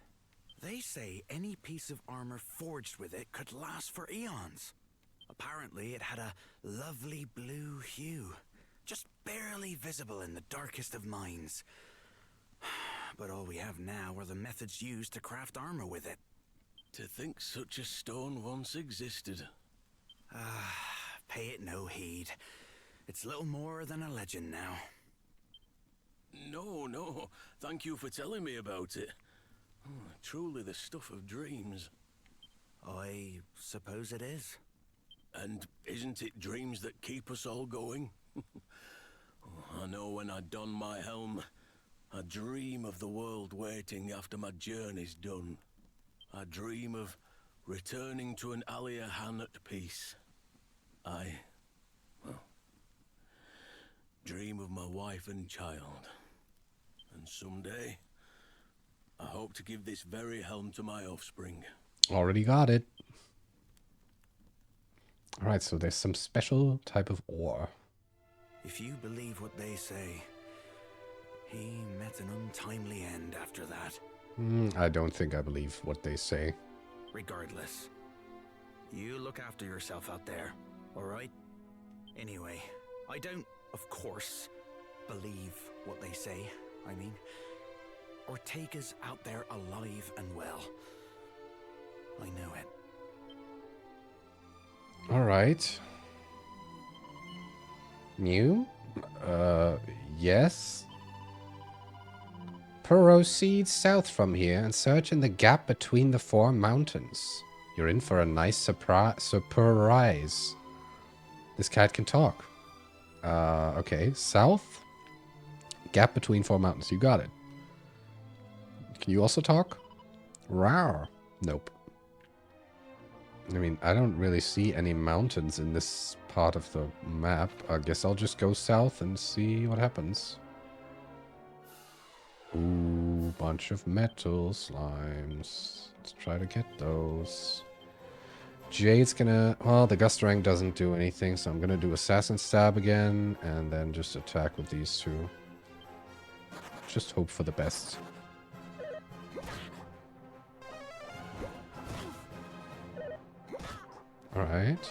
S7: They say any piece of armor forged with it could last for eons. Apparently, it had a lovely blue hue, just barely visible in the darkest of mines. But all we have now are the methods used to craft armor with it.
S5: To think such a stone once existed.
S7: Pay it no heed. It's little more than a legend now.
S5: No. Thank you for telling me about it. Truly the stuff of dreams.
S7: I suppose it is.
S5: And isn't it dreams that keep us all going? I know when I don my helm, I dream of the world waiting after my journey's done. I dream of returning to an Aliahan at peace. Dream of my wife and child. And someday, I hope to give this very helm to my offspring.
S1: Already got it. Alright, so there's some special type of ore.
S7: If you believe what they say, he met an untimely end after that.
S1: I don't think I believe what they say.
S7: Regardless, you look after yourself out there, alright? Anyway, I don't, of course, believe what they say. I mean, Ortega's out there alive and well. I know it.
S1: Alright. New? Yes. Proceed south from here and search in the gap between the four mountains. You're in for a nice surprise. This cat can talk. Okay. South. Gap between four mountains. You got it. Can you also talk? Rawr. Nope. I mean, I don't really see any mountains in this part of the map. I guess I'll just go south and see what happens. Ooh, bunch of metal slimes. Let's try to get those. Jade's gonna... Well, the Gusterang doesn't do anything, so I'm gonna do Assassin Stab again, and then just attack with these two. Just hope for the best. Alright.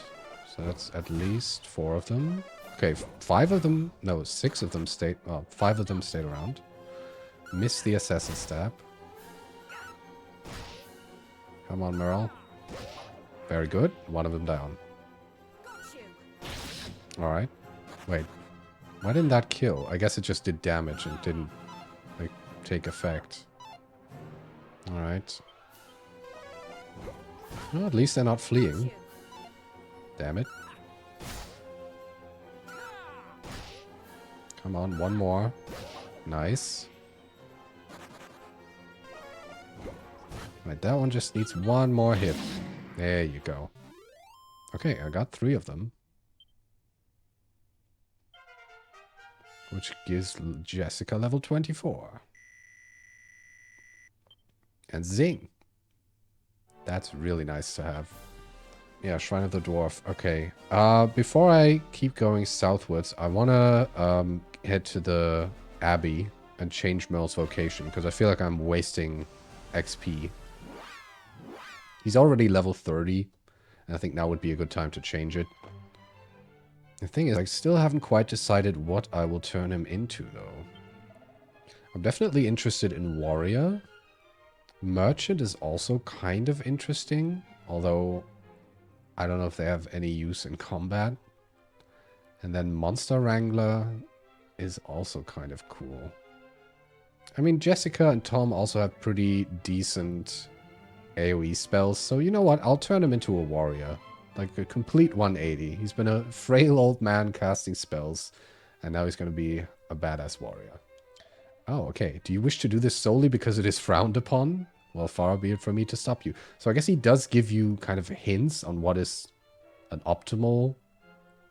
S1: So that's at least 4 of them. Okay, 5 of them... No, 6 of them stayed... Well, 5 of them stayed around. Missed the Assassin Stab. Come on, Merle. Very good. 1 of them down. Alright. Wait. Why didn't that kill? I guess it just did damage and didn't, like, take effect. Alright. Well, at least they're not fleeing. Damn it. Come on, 1 more. Nice. Right, that one just needs 1 more hit. There you go. Okay, I got 3 of them. Which gives Jessica level 24. And zing! That's really nice to have. Yeah, Shrine of the Dwarf. Okay. Before I keep going southwards, I want to head to the Abbey and change Merle's vocation, because I feel like I'm wasting XP. He's already level 30, and I think now would be a good time to change it. The thing is, I still haven't quite decided what I will turn him into, though. I'm definitely interested in Warrior. Merchant is also kind of interesting, although I don't know if they have any use in combat. And then Monster Wrangler is also kind of cool. I mean, Jessica and Tom also have pretty decent AoE spells, so you know what? I'll turn him into a warrior. Like a complete 180. He's been a frail old man casting spells, and now he's going to be a badass warrior. Oh, okay. Do you wish to do this solely because it is frowned upon? Well, far be it from me to stop you. So I guess he does give you kind of hints on what is an optimal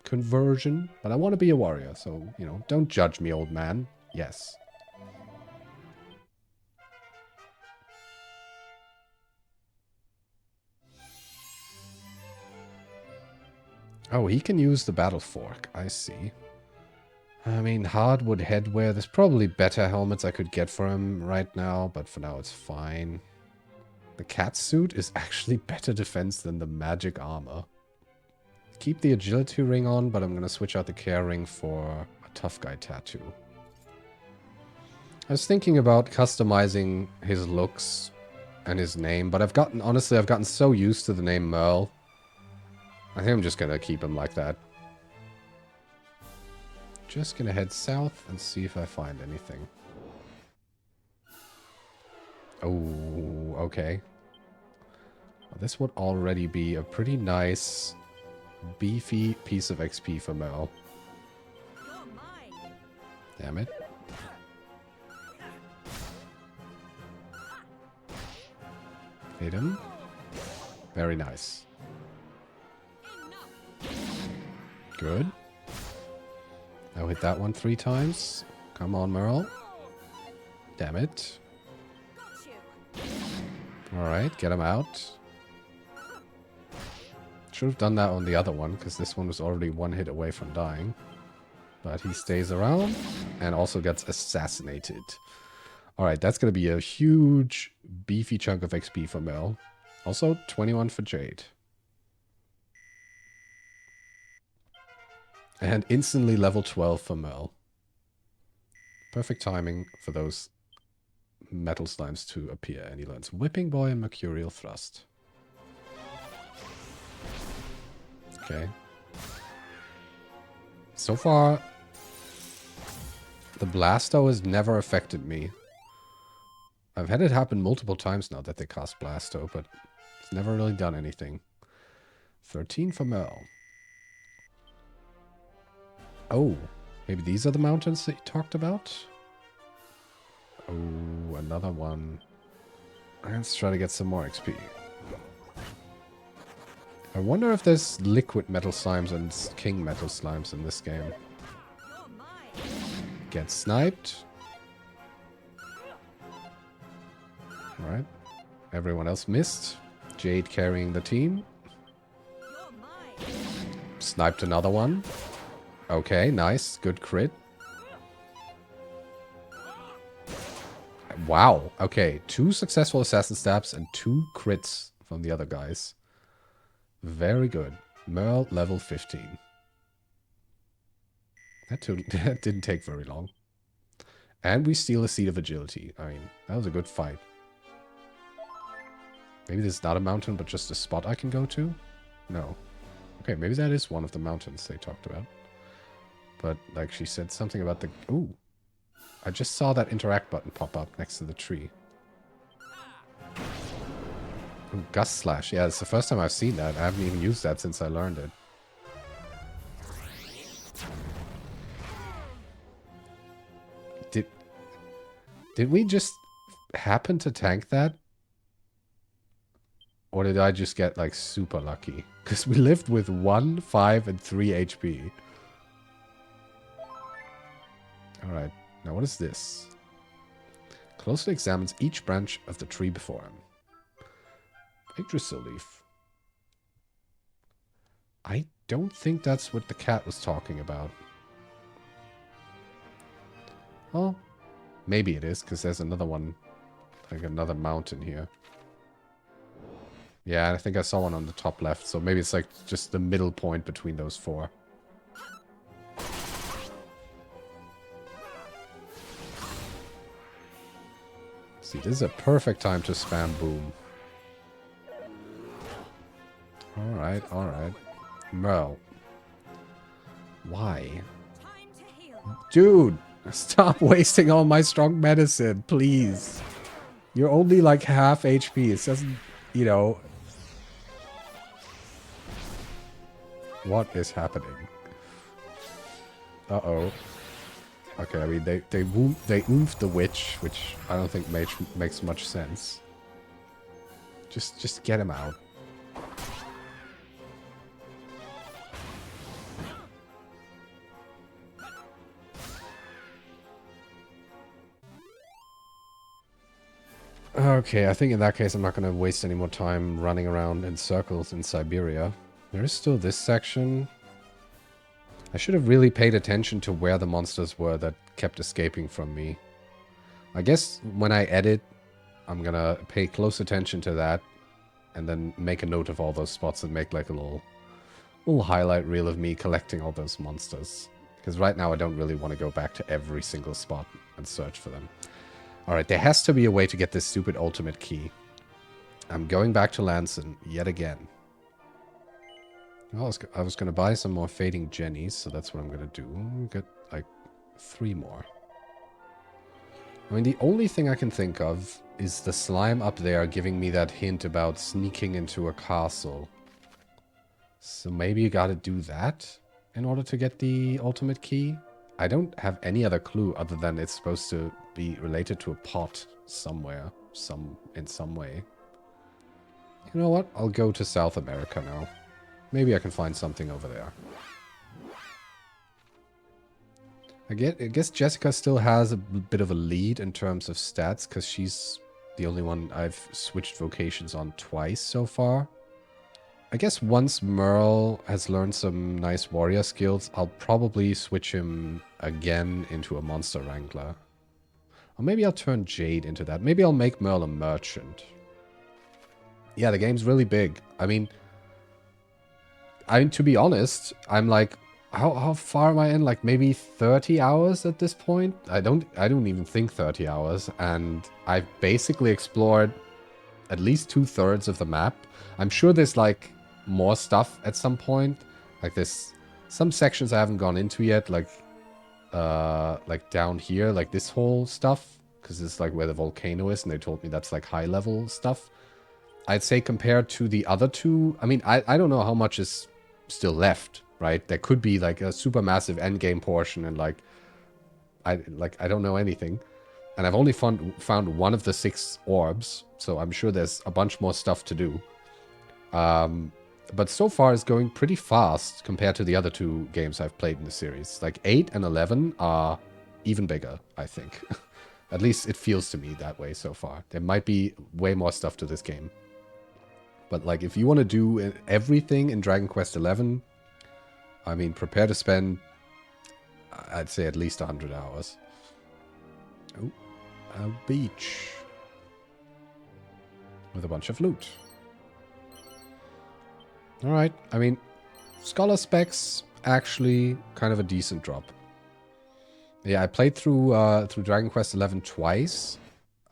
S1: conversion, but I want to be a warrior, so, you know, don't judge me, old man. Yes. Oh, he can use the battle fork. I see. I mean, hardwood headwear. There's probably better helmets I could get for him right now, but for now it's fine. The cat suit is actually better defense than the magic armor. Keep the agility ring on, but I'm going to switch out the care ring for a tough guy tattoo. I was thinking about customizing his looks and his name, but honestly, I've gotten so used to the name Merle. I think I'm just going to keep him like that. Just going to head south and see if I find anything. Oh, okay. Well, this would already be a pretty nice, beefy piece of XP for Merle. Damn it. Hit him. Very nice. Good. Now hit that one 3 times. Come on, Merle. Damn it. Alright, get him out. Should have done that on the other one, because this one was already 1 hit away from dying. But he stays around and also gets assassinated. Alright, that's going to be a huge, beefy chunk of XP for Mel. Also, 21 for Jade. And instantly level 12 for Mel. Perfect timing for those metal slimes to appear. And he learns Whipping Boy and Mercurial Thrust. Okay. So far, the Blasto has never affected me. I've had it happen multiple times now that they cast Blasto, but it's never really done anything. 13 for Mel. Oh, maybe these are the mountains that you talked about? Oh, another one. Let's try to get some more XP. I wonder if there's liquid metal slimes and king metal slimes in this game. Get sniped. Alright. Everyone else missed. Jade carrying the team. Sniped another one. Okay, nice. Good crit. Wow. Okay, 2 successful assassin stabs and 2 crits from the other guys. Very good. Merle, level 15. That didn't take very long. And we steal a Seed of Agility. I mean, that was a good fight. Maybe this is not a mountain, but just a spot I can go to? No. Okay, maybe that is one of the mountains they talked about. But, like, she said something about the... Ooh. I just saw that interact button pop up next to the tree. Ooh, Gust Slash. Yeah, it's the first time I've seen that. I haven't even used that since I learned it. Did we just happen to tank that? Or did I just get, like, super lucky? Because we lived with 1, 5, and 3 HP. Alright, now what is this? Closely examines each branch of the tree before him. Yggdrasil leaf. I don't think that's what the cat was talking about. Well, maybe it is, because there's another one, like another mountain here. Yeah, I think I saw one on the top left, so maybe it's like just the middle point between those 4. See, this is a perfect time to spam boom. Alright, alright. Merle. Why? Dude, stop wasting all my strong medicine, please. You're only like half HP. It doesn't, you know... What is happening? Uh-oh. Okay, I mean, they oomphed the witch, which I don't think makes much sense. Just get him out. Okay, I think in that case I'm not going to waste any more time running around in circles in Siberia. There is still this section. I should have really paid attention to where the monsters were that kept escaping from me. I guess when I edit, I'm going to pay close attention to that and then make a note of all those spots and make like a little highlight reel of me collecting all those monsters. Because right now I don't really want to go back to every single spot and search for them. Alright, there has to be a way to get this stupid ultimate key. I'm going back to Lanson yet again. Well, I was going to buy some more fading jennies, so that's what I'm going to do. Get like 3 more. I mean, the only thing I can think of is the slime up there giving me that hint about sneaking into a castle. So maybe you gotta do that in order to get the ultimate key? I don't have any other clue other than it's supposed to be related to a pot somewhere, in some way. You know what? I'll go to South America now. Maybe I can find something over there. I guess Jessica still has a bit of a lead in terms of stats, because she's the only one I've switched vocations on twice so far. I guess once Merle has learned some nice warrior skills, I'll probably switch him again into a monster wrangler. Or maybe I'll turn Jade into that. Maybe I'll make Merle a merchant. Yeah, the game's really big. I mean, to be honest, I'm like, how far am I in? Like maybe 30 hours at this point? I don't even think 30 hours. And I've basically explored at least 2/3 of the map. I'm sure there's like more stuff at some point. Like there's some sections I haven't gone into yet, like down here, like this whole stuff, because it's like where the volcano is, and they told me that's like high level stuff. I'd say compared to the other two, I mean, I don't know how much is still left, right? There could be like a super massive endgame portion, and I don't know anything. And I've only found one of the 6 orbs, so I'm sure there's a bunch more stuff to do. But so far it's going pretty fast compared to the other 2 games I've played in the series. Like 8 and 11 are even bigger, I think. At least it feels to me that way so far. There might be way more stuff to this game. But like if you want to do everything in Dragon Quest XI, I mean, prepare to spend, I'd say, at least 100 hours. Oh, a beach. With a bunch of loot. Alright, I mean, Scholar specs, actually kind of a decent drop. Yeah, I played through Dragon Quest XI twice.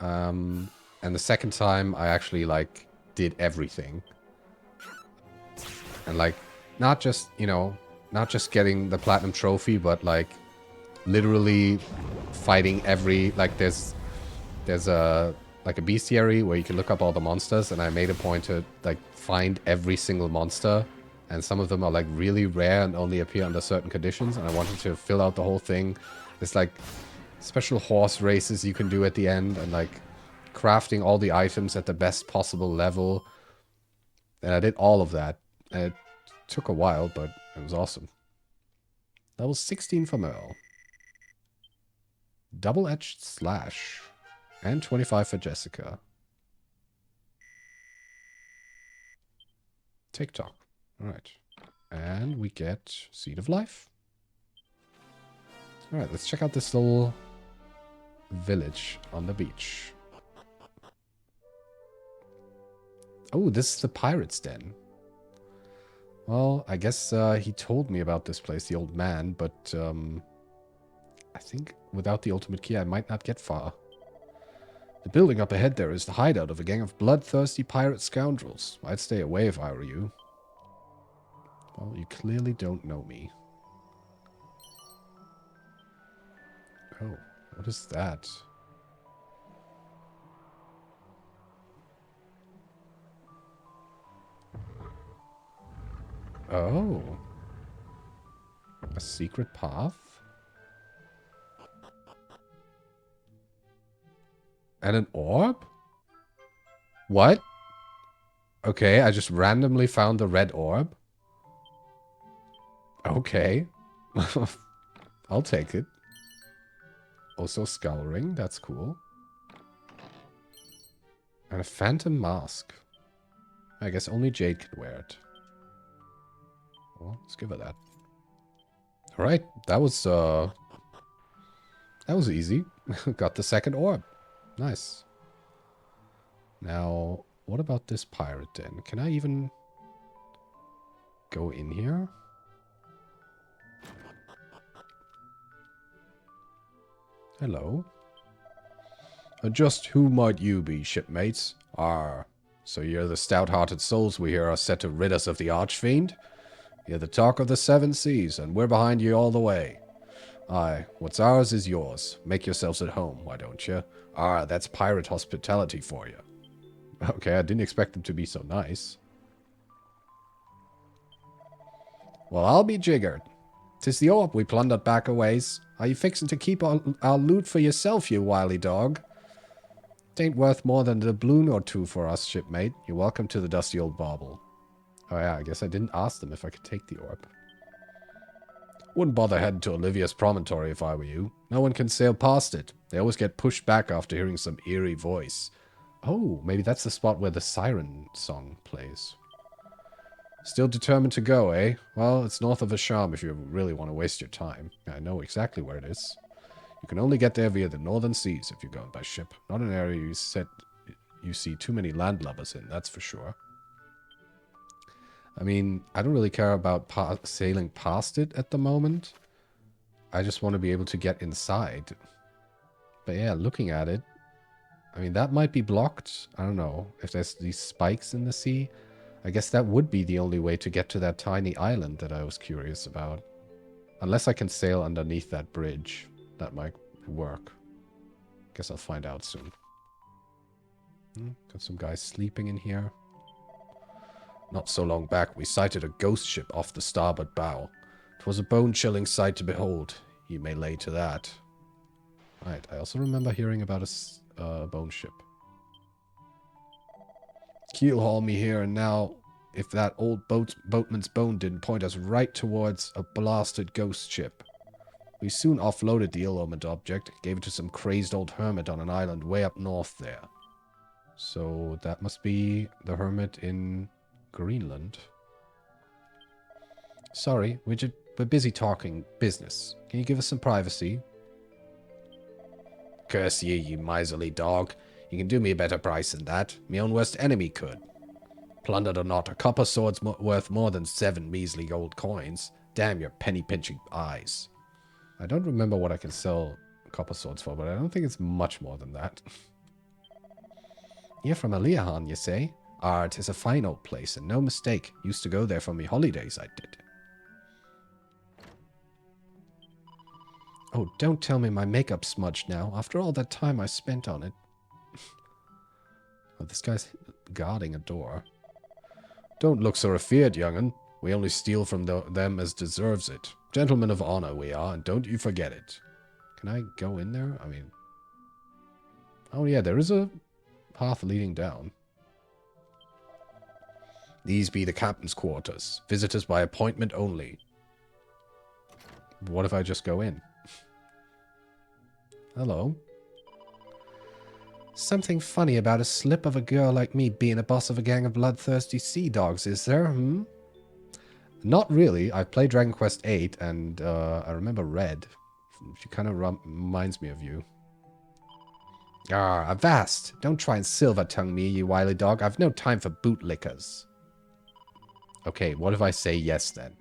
S1: And the second time I actually, like, did everything. And, like, not just, you know, not just getting the Platinum Trophy, but, like, literally fighting every, like, there's a bestiary where you can look up all the monsters, and I made a point to like find every single monster, and some of them are like really rare and only appear under certain conditions, and I wanted to fill out the whole thing. There's like special horse races you can do at the end, and like crafting all the items at the best possible level, and I did all of that, and it took a while, but it was awesome. Level 16 for Merle. Double-edged slash. And 25 for Jessica. TikTok. Alright. And we get Seed of Life. Alright, let's check out this little village on the beach. Oh, this is the pirate's den. Well, I guess he told me about this place, the old man, but I think without the ultimate key I might not get far. The building up ahead there is the hideout of a gang of bloodthirsty pirate scoundrels. I'd stay away if I were you. Well, you clearly don't know me. Oh, what is that? Oh. A secret path? And an orb? What? Okay, I just randomly found the red orb. Okay. I'll take it. Also skull ring, that's cool. And a phantom mask. I guess only Jade could wear it. Well, let's give her that. Alright, that was easy. Got the second orb. Nice. Now, what about this pirate den? Can I even go in here? Hello. Just who might you be, shipmates? So you're the stout-hearted souls we hear are set to rid us of the Archfiend? You're the talk of the seven seas, and we're behind you all the way. Aye, what's ours is yours. Make yourselves at home, why don't you? That's pirate hospitality for you. Okay, I didn't expect them to be so nice. Well, I'll be jiggered. 'Tis the orb we plundered back a ways. Are you fixing to keep our loot for yourself, you wily dog? It ain't worth more than a doubloon or two for us, shipmate. You're welcome to the dusty old bauble. Oh yeah, I guess I didn't ask them if I could take the orb. Wouldn't bother heading to Olivia's promontory if I were you. No one can sail past it. They always get pushed back after hearing some eerie voice. Oh, maybe that's the spot where the siren song plays. Still determined to go, eh? Well, it's north of Asham if you really want to waste your time. I know exactly where it is. You can only get there via the northern seas if you're going by ship. Not an area you see too many landlubbers in, that's for sure. I mean, I don't really care about sailing past it at the moment. I just want to be able to get inside. But yeah, looking at it, I mean, that might be blocked. I don't know. If there's these spikes in the sea, I guess that would be the only way to get to that tiny island that I was curious about. Unless I can sail underneath that bridge. That might work. Guess I'll find out soon. Got some guys sleeping in here. Not so long back, we sighted a ghost ship off the starboard bow. It was a bone-chilling sight to behold. You may lay to that. Right, I also remember hearing about a bone ship. Keel haul me here and now. If that old boatman's bone didn't point us right towards a blasted ghost ship. We soon offloaded the ill-omened object, gave it to some crazed old hermit on an island way up north there. So that must be the hermit in Greenland. Sorry, we're busy talking business. Can you give us some privacy? Curse ye, you miserly dog. You can do me a better price than that. My own worst enemy could. Plundered or not, a copper sword's worth more than 7 measly gold coins. Damn your penny-pinching eyes. I don't remember what I can sell copper swords for, but I don't think it's much more than that. You're from Aliahan, you say? It is a fine old place, and no mistake. Used to go there for me holidays, I did. Oh, don't tell me my makeup's smudged now, after all that time I spent on it. Oh, this guy's guarding a door. Don't look so afeard, young'un. We only steal from them as deserves it. Gentlemen of honor we are, and don't you forget it. Can I go in there? I mean... Oh yeah, there is a path leading down. These be the captain's quarters. Visitors by appointment only. What if I just go in? Hello. Something funny about a slip of a girl like me being a boss of a gang of bloodthirsty sea dogs, is there, Not really. I've played Dragon Quest VIII, and I remember Red. She kind of reminds me of you. Avast! Don't try and silver-tongue me, you wily dog. I've no time for bootlickers. Okay, what if I say yes, then?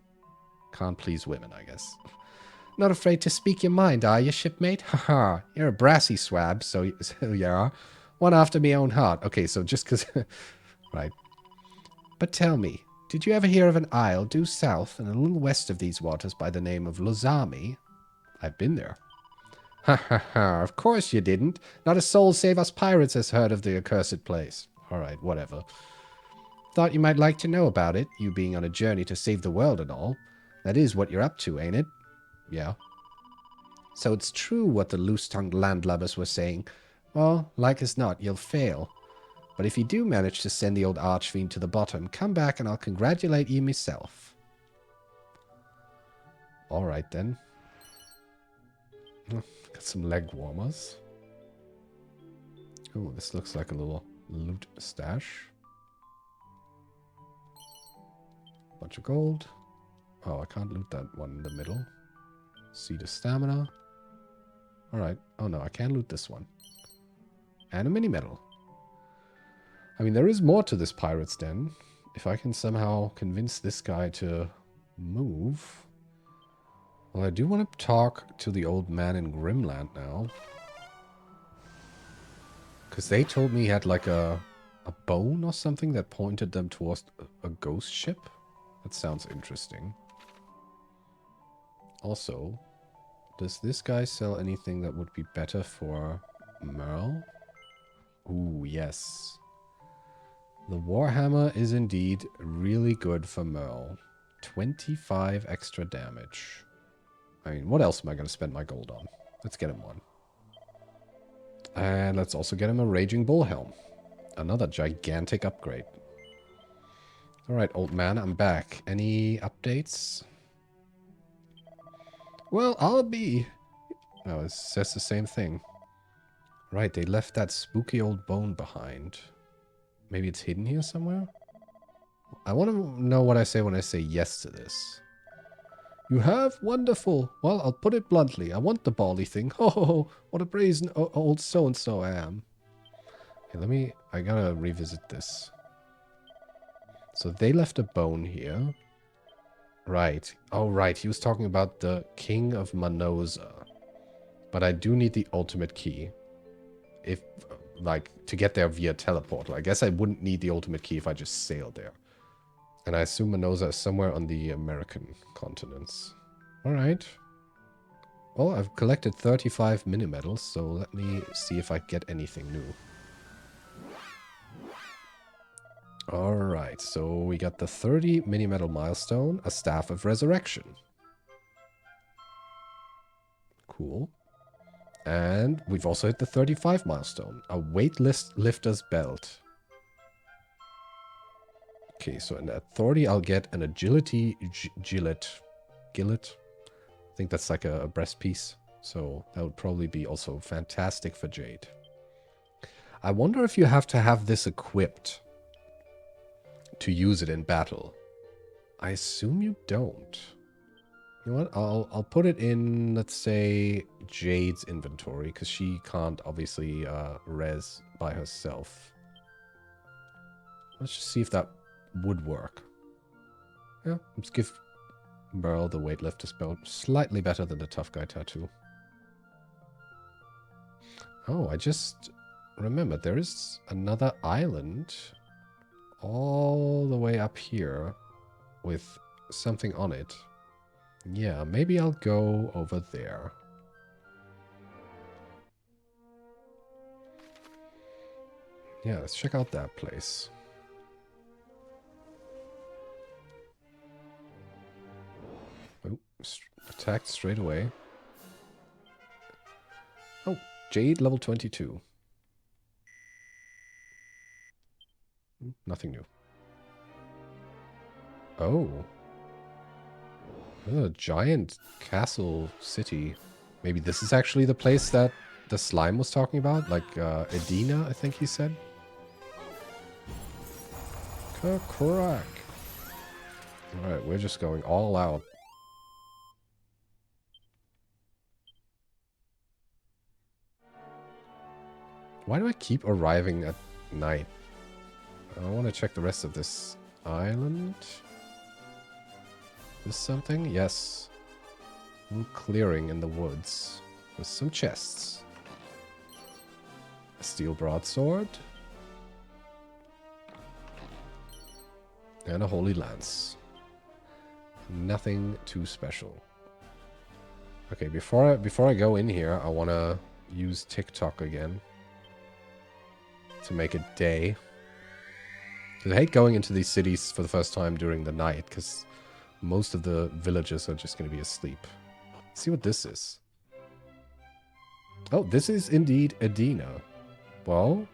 S1: Can't please women, I guess. Not afraid to speak your mind, are you, shipmate? Haha, you're a brassy swab, so you are. One after me own heart. Okay, so just because... right. But tell me, did you ever hear of an isle due south and a little west of these waters by the name of Lozami? I've been there. Ha ha ha, of course you didn't. Not a soul save us pirates has heard of the accursed place. Alright, whatever. Thought you might like to know about it, you being on a journey to save the world and all. That is what you're up to, ain't it? Yeah. So it's true what the loose-tongued landlubbers were saying. Well, like as not, you'll fail. But if you do manage to send the old archfiend to the bottom, come back and I'll congratulate you myself. Alright then. Got some leg warmers. Oh, this looks like a little loot stash. Bunch of gold. Oh, I can't loot that one in the middle. Seed of stamina. Alright. Oh no, I can loot this one. And a mini medal. I mean, there is more to this pirate's den. If I can somehow convince this guy to move. Well, I do want to talk to the old man in Grimland now. Because they told me he had like a bone or something that pointed them towards a ghost ship. That sounds interesting. Also, does this guy sell anything that would be better for Merle? Ooh, yes. The Warhammer is indeed really good for Merle. 25 extra damage. I mean, what else am I going to spend my gold on? Let's get him one. And let's also get him a Raging Bull Helm. Another gigantic upgrade. Alright, old man, I'm back. Any updates? Well, I'll be... Oh, it says the same thing. Right, they left that spooky old bone behind. Maybe it's hidden here somewhere? I want to know what I say when I say yes to this. You have? Wonderful. Well, I'll put it bluntly. I want the bally thing. Oh, what a brazen old so-and-so I am. Okay, I gotta revisit this. So they left a bone here. Right. Oh, right. He was talking about the King of Manosa. But I do need the ultimate key. If, like, to get there via teleportal. I guess I wouldn't need the ultimate key if I just sailed there. And I assume Manosa is somewhere on the American continents. Alright. Well, I've collected 35 mini-medals, so let me see if I get anything new. Alright, so we got the 30 mini-medal milestone, a Staff of Resurrection. Cool. And we've also hit the 35 milestone, a weightlifter's belt. Okay, so in at 30 I'll get an agility gillet. I think that's like a breast piece. So that would probably be also fantastic for Jade. I wonder if you have to have this equipped to use it in battle. I assume you don't. You know what? I'll put it in, let's say, Jade's inventory, because she can't obviously res by herself. Let's just see if that would work. Yeah, let's give Merle the weightlifter's belt. Slightly better than the tough guy tattoo. Oh, I just remembered there is another island all the way up here with something on it. Yeah, maybe I'll go over there. Yeah, let's check out that place. Oh, attacked straight away. Oh, Jade level 22. Nothing new. Oh. A giant castle city. Maybe this is actually the place that the slime was talking about? Like Edina, I think he said. Crack. Alright, we're just going all out. Why do I keep arriving at night? I want to check the rest of this island. Is something? Yes. A little clearing in the woods with some chests. A steel broadsword. And a holy lance. Nothing too special. Okay, before I go in here, I want to use TikTok again to make it day. 'Cause I hate going into these cities for the first time during the night, because most of the villagers are just going to be asleep. Let's see what this is. Oh, this is indeed Edina. Well,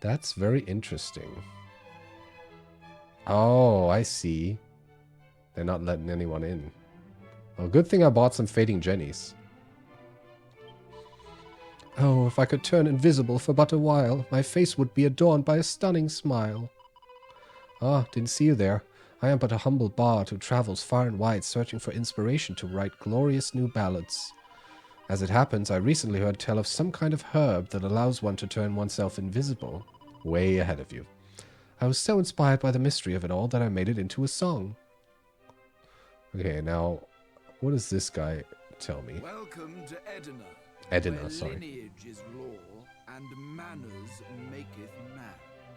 S1: that's very interesting. Oh, I see. They're not letting anyone in. Well, good thing I bought some fading jennies. Oh, if I could turn invisible for but a while, my face would be adorned by a stunning smile. Ah, didn't see you there. I am but a humble bard who travels far and wide searching for inspiration to write glorious new ballads. As it happens, I recently heard tell of some kind of herb that allows one to turn oneself invisible. Way ahead of you. I was so inspired by the mystery of it all that I made it into a song. Okay, now, what does this guy tell me?
S8: Welcome to Edina.
S1: Edina,
S8: where
S1: sorry.
S8: Lineage is law and manners maketh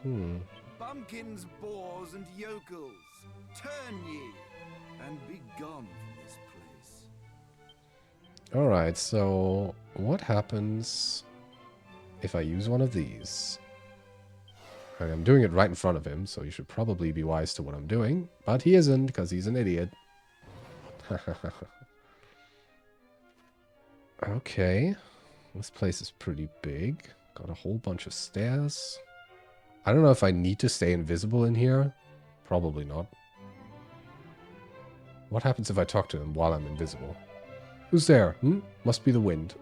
S8: man. Bumpkins, boors, and yokels, turn ye and be gone from this place.
S1: Alright, so what happens if I use one of these? Okay, I'm doing it right in front of him, so he should probably be wise to what I'm doing. But he isn't, because he's an idiot. Okay. This place is pretty big. Got a whole bunch of stairs. I don't know if I need to stay invisible in here. Probably not. What happens if I talk to him while I'm invisible? Who's there? Must be the wind.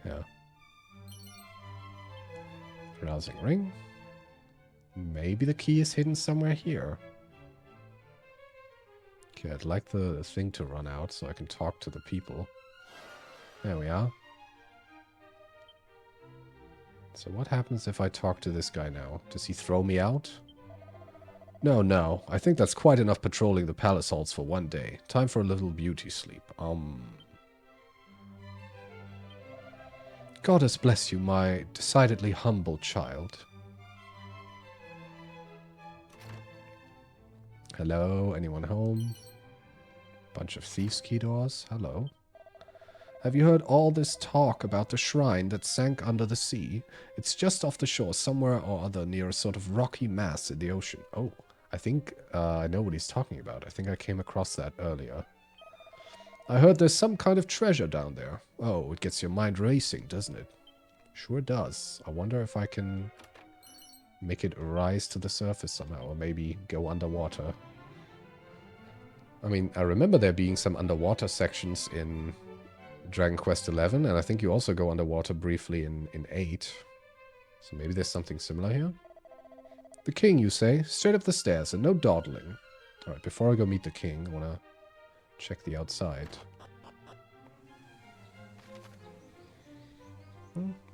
S1: Yeah. Rousing ring. Maybe the key is hidden somewhere here. Okay, I'd like the thing to run out so I can talk to the people. There we are. So what happens if I talk to this guy now? Does he throw me out? No. I think that's quite enough patrolling the palace halls for one day. Time for a little beauty sleep. Goddess bless you, my decidedly humble child. Hello, anyone home? Bunch of thieves' key doors. Hello. Have you heard all this talk about the shrine that sank under the sea? It's just off the shore, somewhere or other, near a sort of rocky mass in the ocean. Oh, I think I know what he's talking about. I think I came across that earlier. I heard there's some kind of treasure down there. Oh, it gets your mind racing, doesn't it? Sure does. I wonder if I can make it rise to the surface somehow, or maybe go underwater. I mean, I remember there being some underwater sections in Dragon Quest XI, and I think you also go underwater briefly in 8. So maybe there's something similar here? The king, you say? Straight up the stairs, and no dawdling. Alright, before I go meet the king, I want to check the outside.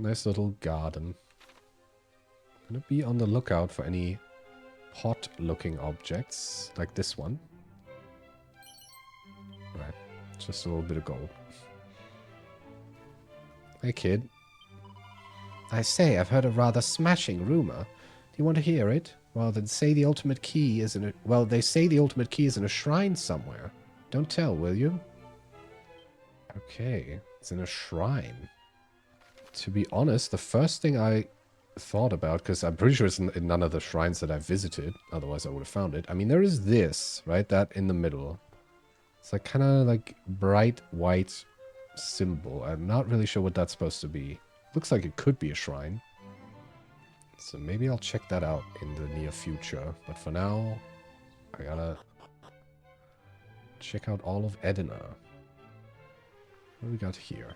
S1: Nice little garden. Gonna be on the lookout for any pot-looking objects, like this one. Right, just a little bit of gold. Hey, kid. I say, I've heard a rather smashing rumor. Do you want to hear it? Well, then say the ultimate key is in a... Well, they say the ultimate key is in a shrine somewhere. Don't tell, will you? Okay, it's in a shrine. To be honest, the first thing I thought about, because I'm pretty sure it's in none of the shrines that I've visited, otherwise I would have found it. I mean, there is this, right? That in the middle. It's like kind of like bright white symbol. I'm not really sure what that's supposed to be. Looks like it could be a shrine. So maybe I'll check that out in the near future. But for now, I gotta check out all of Edina. What do we got here?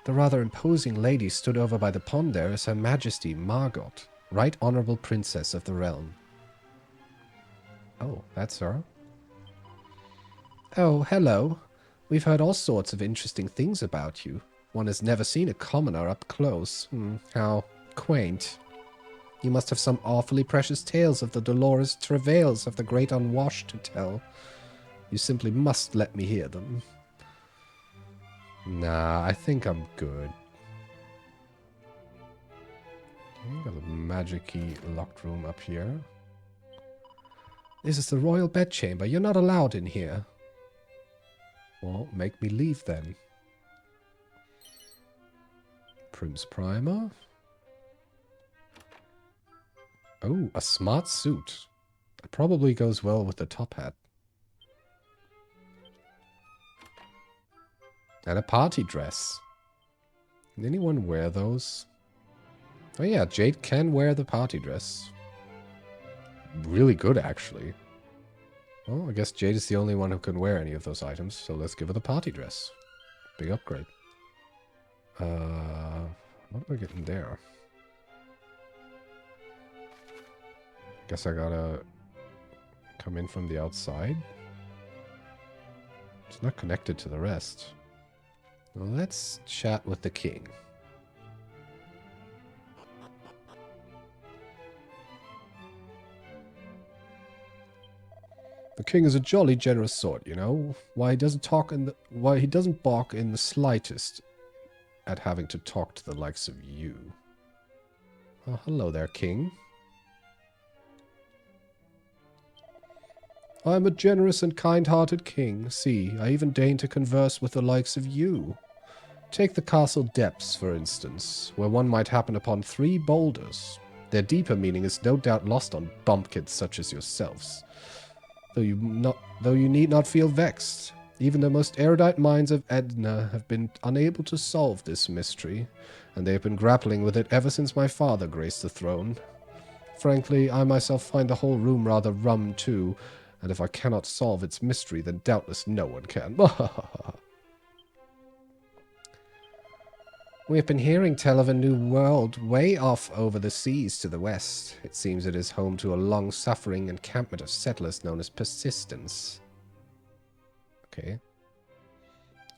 S1: The rather imposing lady stood over by the pond there is Her Majesty Margot, Right Honorable Princess of the Realm. Oh, that's her. Oh, hello. We've heard all sorts of interesting things about you. One has never seen a commoner up close. How quaint. You must have some awfully precious tales of the dolorous travails of the great unwashed to tell. You simply must let me hear them. Nah, I think I'm good. Okay, got a magic-y locked room up here. This is the royal bedchamber. You're not allowed in here. Well, make me leave then. Prim's primer. Oh, a smart suit. That probably goes well with the top hat. And a party dress. Can anyone wear those? Oh yeah, Jade can wear the party dress. Really good, actually. Well, I guess Jade is the only one who can wear any of those items, so let's give her the party dress. Big upgrade. What do I get in there? Guess I gotta come in from the outside. It's not connected to the rest. Well, let's chat with the king. The king is a jolly generous sort, you know. Why he doesn't balk in the slightest at having to talk to the likes of you. Oh, hello there, king. I am a generous and kind-hearted king. See, I even deign to converse with the likes of you. Take the castle depths, for instance, where one might happen upon 3 boulders. Their deeper meaning is no doubt lost on bumpkins such as yourselves. Though you need not feel vexed. Even the most erudite minds of Edna have been unable to solve this mystery, and they have been grappling with it ever since my father graced the throne. Frankly, I myself find the whole room rather rum too, and if I cannot solve its mystery, then doubtless no one can. We have been hearing tell of a new world way off over the seas to the west. It seems it is home to a long-suffering encampment of settlers known as Persistence. Okay.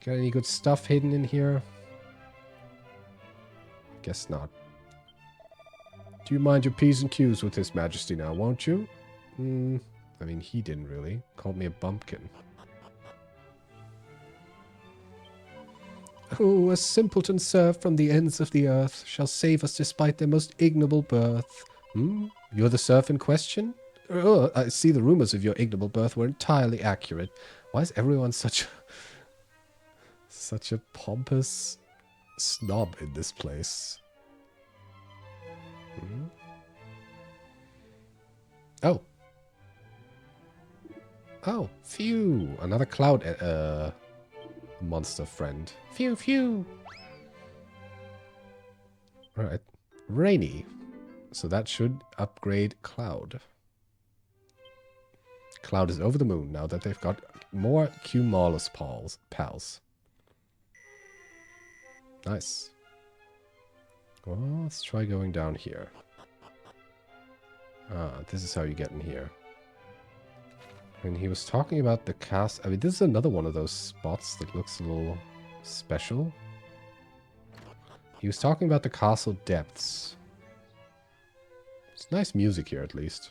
S1: Got any good stuff hidden in here? Guess not. Do you mind your P's and Q's with His Majesty now, won't you? I mean, he didn't really. Called me a bumpkin. Oh, a simpleton serf from the ends of the earth shall save us despite their most ignoble birth. You're the serf in question? Oh, I see the rumors of your ignoble birth were entirely accurate. Why is everyone such a pompous snob in this place? Oh. Oh, phew. Another cloud monster friend. Phew, phew. Alright. Rainy. So that should upgrade Cloud. Cloud is over the moon now that they've got more Cumulus pals. Nice. Well, let's try going down here. Ah, this is how you get in here. And he was talking about the cast. I mean, this is another one of those spots that looks a little special. He was talking about the castle depths. It's nice music here, at least.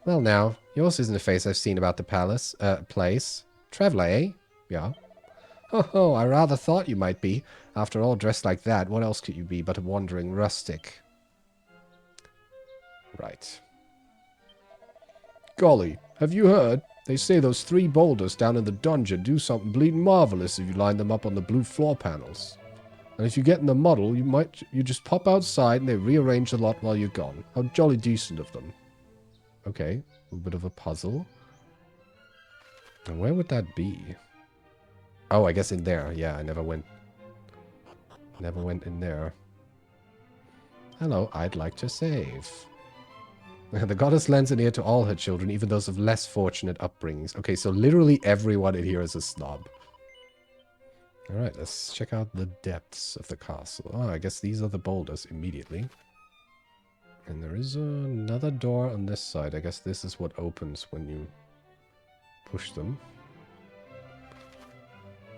S1: Well, now, yours isn't a face I've seen about the place. Traveler, eh? Yeah. Oh, I rather thought you might be. After all, dressed like that, what else could you be but a wandering rustic? Right. Golly, have you heard? They say those 3 boulders down in the dungeon do something bleeding marvelous if you line them up on the blue floor panels. And if you get in the muddle, you just pop outside and they rearrange the lot while you're gone. How jolly decent of them. Okay, a little bit of a puzzle. And where would that be? Oh, I guess in there. Yeah, I never went in there. Hello, I'd like to save. The goddess lends an ear to all her children, even those of less fortunate upbringings. Okay, so literally everyone in here is a snob. Alright, let's check out the depths of the castle. Oh, I guess these are the boulders immediately. And there is another door on this side. I guess this is what opens when you push them.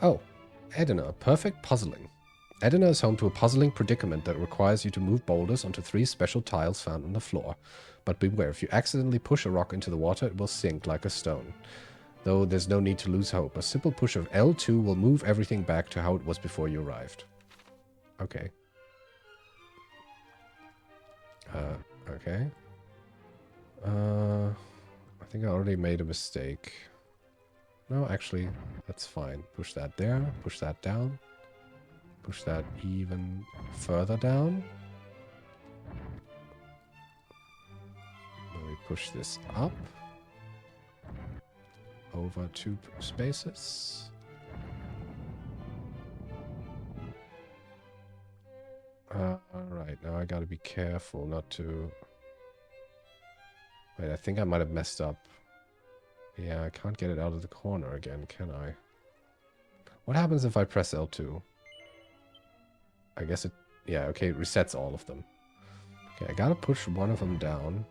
S1: Oh, Edina, perfect puzzling. Edina is home to a puzzling predicament that requires you to move boulders onto 3 special tiles found on the floor. But beware, if you accidentally push a rock into the water, it will sink like a stone. Though there's no need to lose hope. A simple push of L2 will move everything back to how it was before you arrived. Okay. Okay. I think I already made a mistake. No, actually, that's fine. Push that there. Push that down. Push that even further down. Then we push this up. Over 2 spaces. Alright, now I gotta be careful not to... Wait, I think I might have messed up. Yeah, I can't get it out of the corner again, can I? What happens if I press L2? I guess it... Yeah, okay, it resets all of them. Okay, I gotta push one of them down.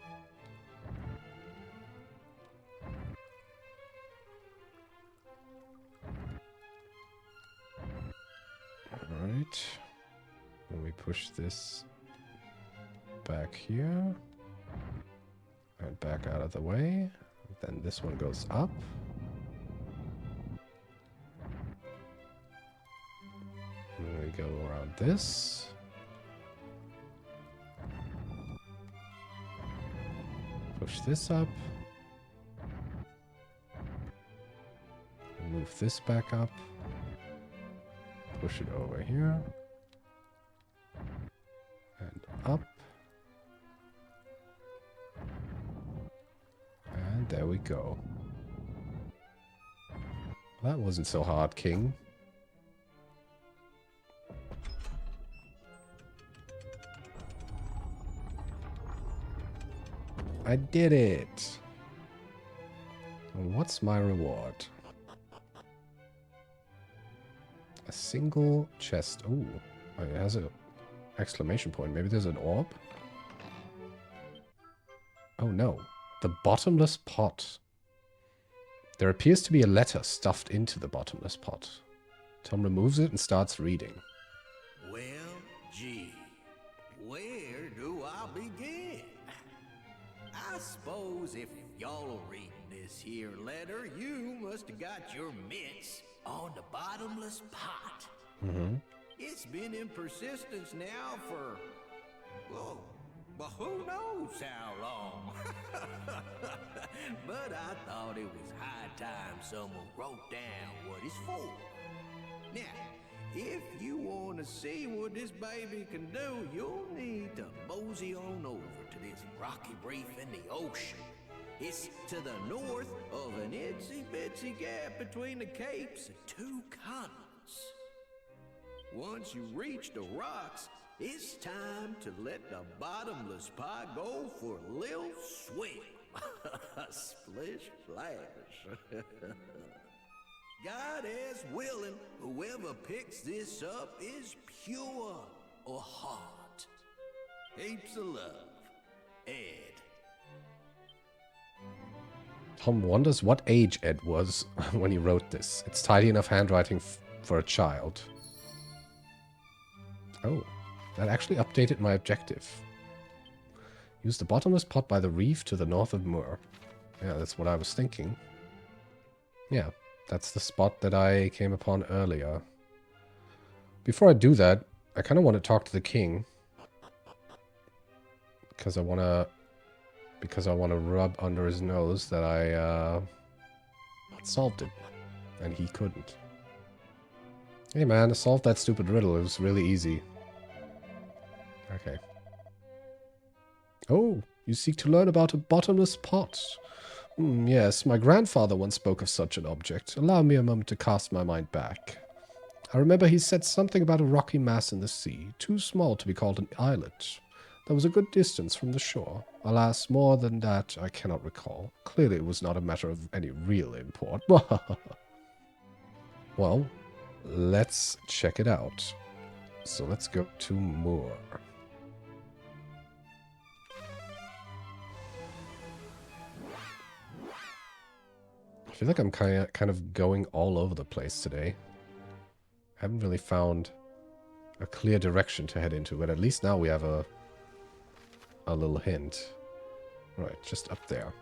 S1: Alright. Then we push this back here. And back out of the way. Then this one goes up. And then we go around this. Push this up. And move this back up. Push it over here. And up. And there we go. That wasn't so hard, King. I did it! And what's my reward? A single chest. Ooh, it has an exclamation point. Maybe there's an orb? Oh no. The bottomless pot. There appears to be a letter stuffed into the bottomless pot. Tom removes it and starts reading.
S5: Well, gee, where do I begin? I suppose if y'all are reading this here letter, you must have got your mitts on the bottomless pot.
S1: Mm-hmm.
S5: It's been in persistence now for, well, who knows how long. But I thought it was high time someone wrote down what it's for. Now, if you want to see what this baby can do, you'll need to mosey on over to this rocky reef in the ocean. It's to the north of an itsy-bitsy gap between the capes of 2 continents. Once you reach the rocks, it's time to let the bottomless pot go for a little swim. Splish splash. God is willing, whoever picks this up is pure or heart. Heaps of love, Ed.
S1: Tom wonders what age Ed was when he wrote this. It's tidy enough handwriting for a child. Oh, that actually updated my objective. Use the bottomless pot by the reef to the north of Moor. Yeah, that's what I was thinking. Yeah, that's the spot that I came upon earlier. Before I do that, I kind of want to talk to the king. Because I want to rub under his nose that I solved it. And he couldn't. Hey man, I solved that stupid riddle. It was really easy. Okay. Oh, you seek to learn about a bottomless pot. Yes, my grandfather once spoke of such an object. Allow me a moment to cast my mind back. I remember he said something about a rocky mass in the sea, too small to be called an islet. That was a good distance from the shore. Alas, more than that I cannot recall. Clearly it was not a matter of any real import. Well, let's check it out. So let's go to Moor. I feel like I'm kind of going all over the place today. I haven't really found a clear direction to head into, but at least now we have a little hint. Right, just up there.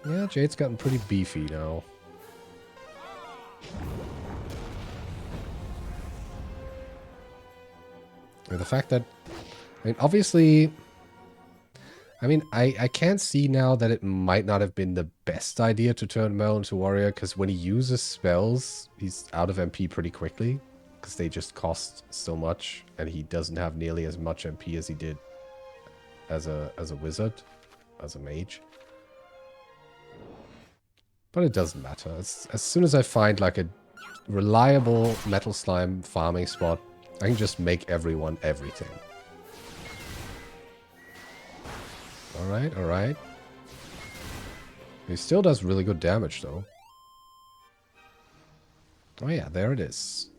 S1: Yeah, Jade's gotten pretty beefy now. And the fact that... I mean, obviously... I mean, I can see now that it might not have been the best idea to turn Merle into warrior, because when he uses spells, he's out of MP pretty quickly, because they just cost so much, and he doesn't have nearly as much MP as he did as a wizard, as a mage. But it doesn't matter. As soon as I find like a reliable metal slime farming spot, I can just make everyone everything. Alright, alright. He still does really good damage, though. Oh yeah, there it is.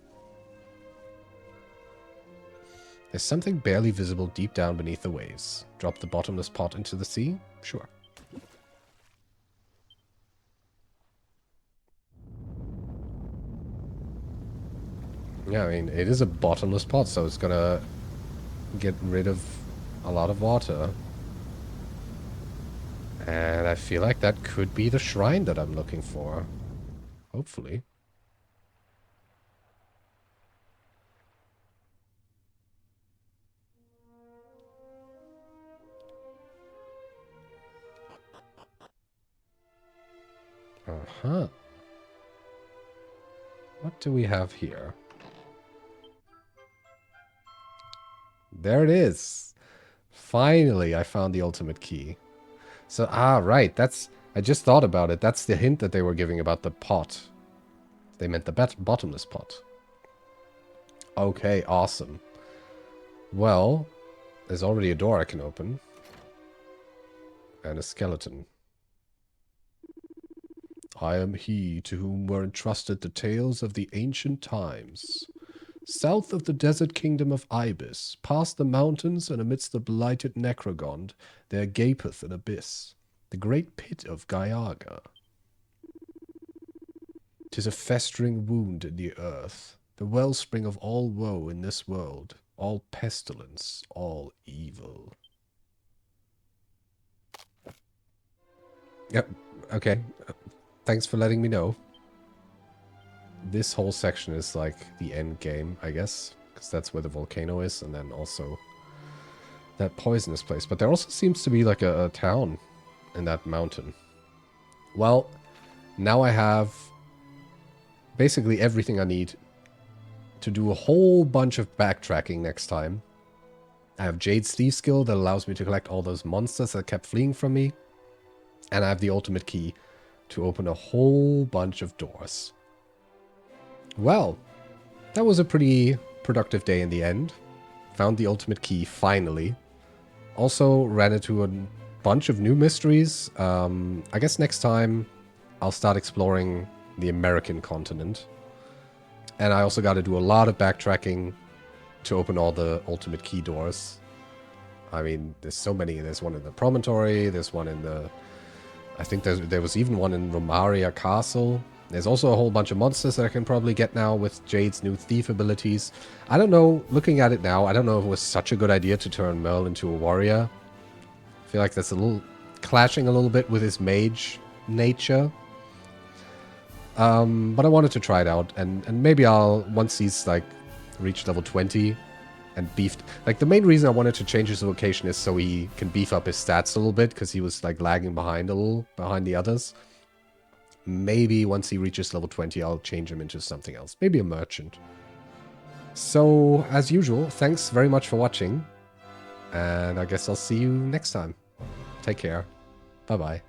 S1: There's something barely visible deep down beneath the waves. Drop the bottomless pot into the sea? Sure. Yeah, I mean, it is a bottomless pot, so it's gonna get rid of a lot of water. And I feel like that could be the shrine that I'm looking for. Hopefully. Uh-huh. What do we have here? There it is. Finally, I found the ultimate key. So, right. I just thought about it. That's the hint that they were giving about the pot. They meant the bottomless pot. Okay, awesome. Well, there's already a door I can open. And a skeleton. I am he to whom were entrusted the tales of the ancient times. South of the desert kingdom of Ibis, past the mountains and amidst the blighted Necrogond, there gapeth an abyss, the great pit of Gaiaga. 'Tis a festering wound in the earth, the wellspring of all woe in this world, all pestilence, all evil. Yep, okay. Thanks for letting me know. This whole section is like the end game, I guess, because that's where the volcano is, and then also that poisonous place. But there also seems to be like a town in that mountain. Well, now I have basically everything I need to do a whole bunch of backtracking next time. I have Jade's Thief skill that allows me to collect all those monsters that kept fleeing from me. And I have the ultimate key to open a whole bunch of doors. Well, that was a pretty productive day in the end. Found the ultimate key, finally. Also ran into a bunch of new mysteries. I guess next time I'll start exploring the American continent. And I also got to do a lot of backtracking to open all the ultimate key doors. I mean, there's so many. There's one in the promontory. There's one in the... I think there was even one in Romaria Castle. There's also a whole bunch of monsters that I can probably get now with Jade's new thief abilities. I don't know, looking at it now, I don't know if it was such a good idea to turn Merle into a warrior. I feel like that's a little clashing a little bit with his mage nature. But I wanted to try it out, and maybe I'll, once he's like reached level 20 and beefed, like the main reason I wanted to change his location is so he can beef up his stats a little bit, because he was like lagging behind a little, behind the others. Maybe once he reaches level 20, I'll change him into something else. Maybe a merchant. So, as usual, thanks very much for watching. And I guess I'll see you next time. Take care. Bye-bye.